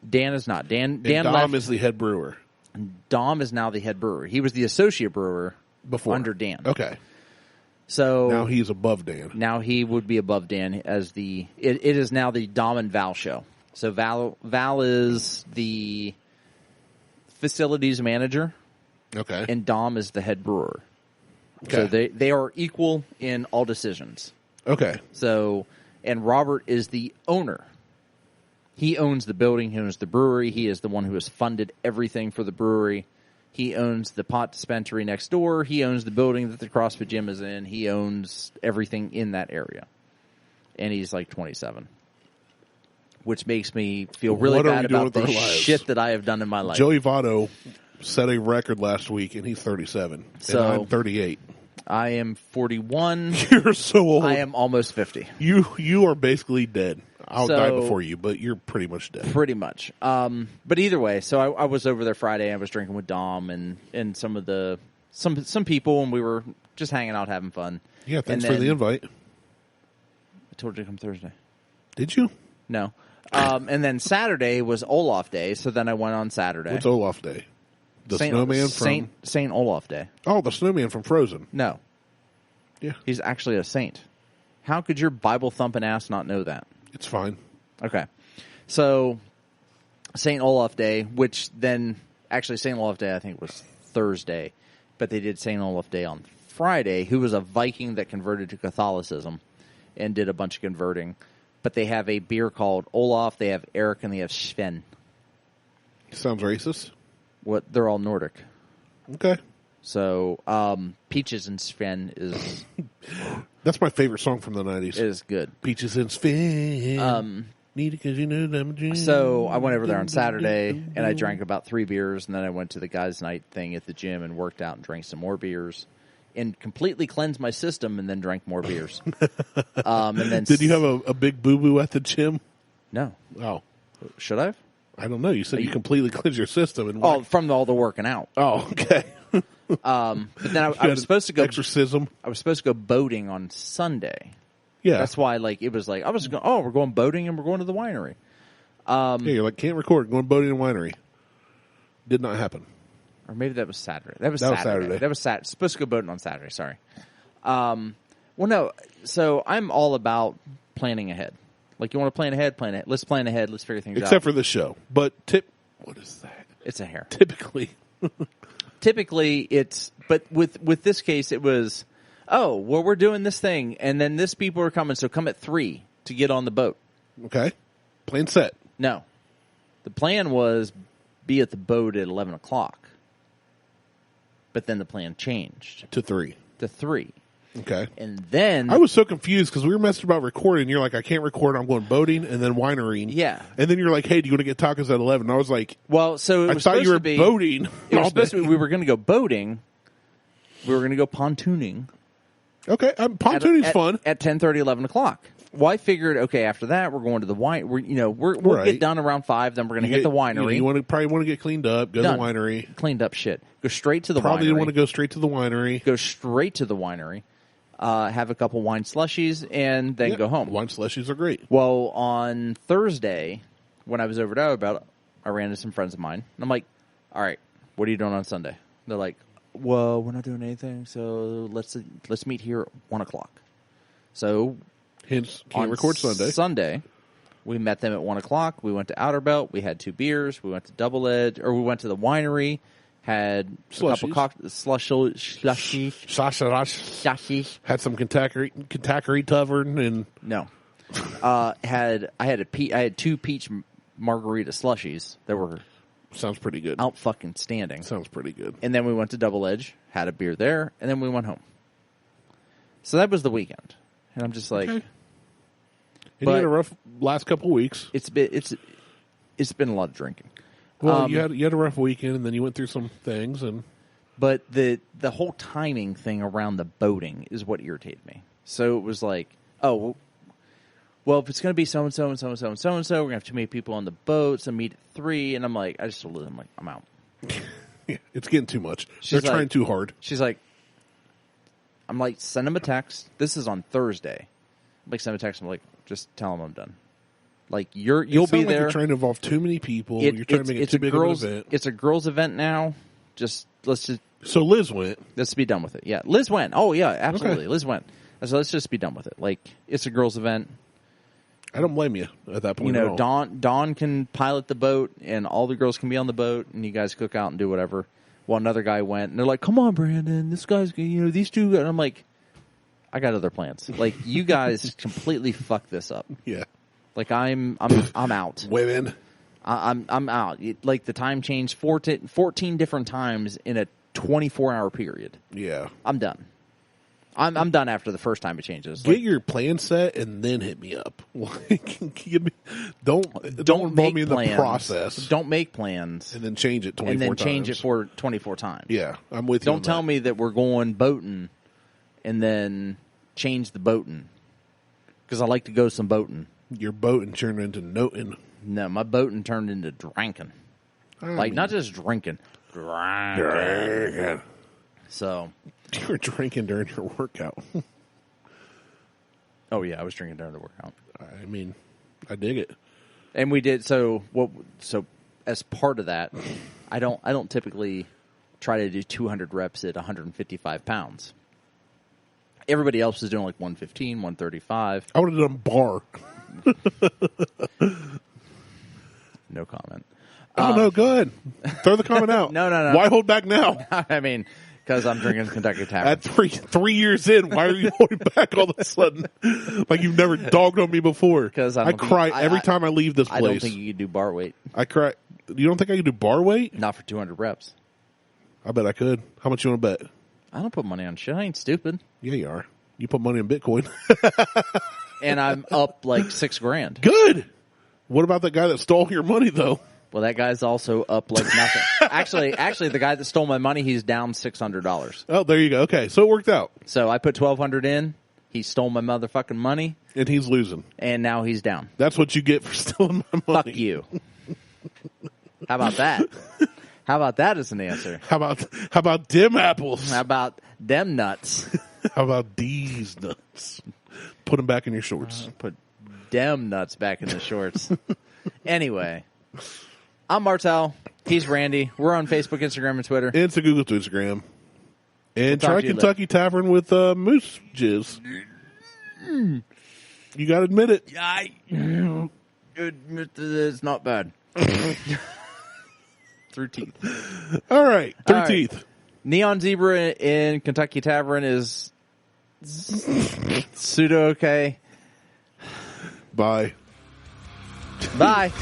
Dan is not. Dan And Dom left. is the head brewer. Dom is now the head brewer. He was the associate brewer Before. under Dan. Okay. So Now he's above Dan. now he would be above Dan as it is now the Dom and Val show. So Val is the facilities manager Okay. and Dom is the head brewer. Okay. So they are equal in all decisions. Okay. So, and Robert is the owner. He owns the building. He owns the brewery. He is the one who has funded everything for the brewery. He owns the pot dispensary next door. He owns the building that the CrossFit gym is in. He owns everything in that area. And he's like 27. Which makes me feel really What are bad we doing about the with our lives? shit that I have done in my life. Joey Votto set a record last week, and he's 37. So- and I'm 38. I am 41. You're so old. I am almost 50. You are basically dead. I'll So- die before you, but you're pretty much dead. Pretty much. But either way, so I was over there Friday. I was drinking with Dom and some of the some people, and we were just hanging out, having fun. Yeah, thanks And for the then- invite. I told you to come Thursday. Did you? No. And then Saturday was Olaf Day, so then I went on Saturday. What's Olaf Day? The snowman from... Saint Olaf Day. Oh, the snowman from Frozen. No, Yeah, he's actually a saint. How could your Bible thumping ass not know that? it's fine. Okay. So, St. Olaf Day, which then, actually St. Olaf Day I think was Thursday, but they did St. Olaf Day on Friday, who was a Viking that converted to Catholicism. and did a bunch of converting. But they have a beer called Olaf, they have Eric, and they have Sven. Sounds racist. What? They're all Nordic. Okay. So, Peaches and Sven is... That's my favorite song from the 90s. Is good. Peaches and Sven. Need it because you know them. So I went over there on Saturday, and I drank about 3 beers, and then I went to the guys' night thing at the gym and worked out and drank some more beers, and completely cleansed my system, and then drank more beers. And then Did you have a big boo-boo at the gym? No. Oh. Should I have? I don't know. You said you completely cleansed your system. And from all the working out. Oh, okay. But then I was supposed to go exorcism. I was supposed to go boating on Sunday. Yeah, that's why. It was like I was going. Oh, we're going boating and we're going to the winery. Yeah, you're like can't record. Going boating and winery. Did not happen. Or maybe that was Saturday. That was Saturday. That was Saturday. Supposed to go boating on Saturday. Sorry. Well, no. So I'm all about planning ahead. Like you want to plan ahead, plan ahead. Let's plan ahead. Let's figure things out. Except for this show. But what is that? It's a hair. Typically, it's. But with this case, it was. Oh, well, we're doing this thing, and then this people are coming, so come at 3 to get on the boat. Okay. Plan set. No. The plan was be at the boat at 11 o'clock. But then the plan changed. To 3. Okay. And then... I was so confused because we were messing about recording. You're like, I can't record. I'm going boating and then winerying. Yeah. And then you're like, hey, do you want to get tacos at 11? And I was like... Well, so it was I thought you were boating. It was supposed to be, we were going to go boating. We were going to go pontooning. Okay, pontooning's fun. At 10:30, 11 o'clock. Well, I figured, okay, after that, we're going to the wine. We'll right. get done around 5. Then we're going to hit the winery. You probably want to get cleaned up. Go to the winery. Cleaned up shit. Go straight to the winery. Probably want to go straight to the winery. Go straight to the winery. Have a couple wine slushies, and then go home. Wine slushies are great. Well, on Thursday, when I was over there, I ran into some friends of mine, and I'm like, all right, what are you doing on Sunday? They're like, well, we're not doing anything, so let's meet here at 1 o'clock. So, hence, can't record Sunday. Sunday, we met them at 1 o'clock. We went to Outer Belt. We had 2 beers. We went to Double Edge, or we went to the winery. Had a couple slushy. Had some Kentucky Tavern and no. I had 2 peach margarita slushies that were. Sounds pretty good. Out fucking standing. Sounds pretty good. And then we went to Double Edge, had a beer there, and then we went home. So that was the weekend. And I'm just like... Okay. And you had a rough last couple weeks. It's been a lot of drinking. Well, you had a rough weekend, and then you went through some things. But the whole timing thing around the boating is what irritated me. So it was like, oh... Well, if it's going to be so-and-so and so-and-so and so-and-so, we're going to have too many people on the boat, so meet at 3. And I'm like, I'm out. Yeah, it's getting too much. They're trying too hard. She's like, I'm like, send them a text. This is on Thursday. I'm like, send them a text. I'm like, just tell them I'm done. Like, you'll be there. You're trying to involve too many people. You're trying to make it too big of an event. It's a girls' event now. So Liz went. Let's be done with it. Yeah, Liz went. Oh, yeah, absolutely. Okay. Liz went. So let's just be done with it. Like, it's a girls' event. I don't blame you at that point. Dawn can pilot the boat, and all the girls can be on the boat, and you guys cook out and do whatever. Well, another guy went, and they're like, "Come on, Brandon, this guy's, these two." And I'm like, "I got other plans. Like, you guys completely fucked this up." Yeah. Like I'm out. Women. I'm out. Like the time changed 14 different times in a 24-hour period. Yeah. I'm done. I'm done after the first time it changes. Get your plan set and then hit me up. Don't involve me in the process. Don't make plans and then change it 24 times. And then change it for 24 times. Yeah, I'm with you. Don't tell me that we're going boating and then change the boating because I like to go some boating. Your boating turned into noting. No, my boating turned into drinking. Not just drinking. Drinking. So. You were drinking during your workout. Oh, yeah, I was drinking during the workout. I mean, I dig it. And we did, so as part of that, I don't typically try to do 200 reps at 155 pounds. Everybody else is doing like 115, 135. I would have done bar. No comment. Oh, no, go ahead. Throw the comment out. No. Why hold back now? I mean, Because I'm drinking Kentucky Tavern. At 3 years in, why are you holding back all of a sudden? Like you've never dogged on me before. Because I cry every time I leave this place. I don't think you can do bar weight. I cry. You don't think I can do bar weight? Not for 200 reps. I bet I could. How much you want to bet? I don't put money on shit. I ain't stupid. Yeah, you are. You put money in Bitcoin. And I'm up like $6,000. Good. What about that guy that stole your money, though? Well, that guy's also up like nothing. Actually, the guy that stole my money, he's down $600. Oh, there you go. Okay, so it worked out. So I put $1,200 in. He stole my motherfucking money. And he's losing. And now he's down. That's what you get for stealing my money. Fuck you. How about that? How about that as an answer? How about them apples? How about them nuts? How about these nuts? Put them back in your shorts. Put them nuts back in the shorts. Anyway, I'm Martelle. He's Randy. We're on Facebook, Instagram, and Twitter. And to Google to Instagram. And We'll try Kentucky Tavern with moose jizz. You got to admit it. It's not bad. Through teeth. All right. Through teeth. Neon Zebra in Kentucky Tavern is pseudo okay. Bye. Bye.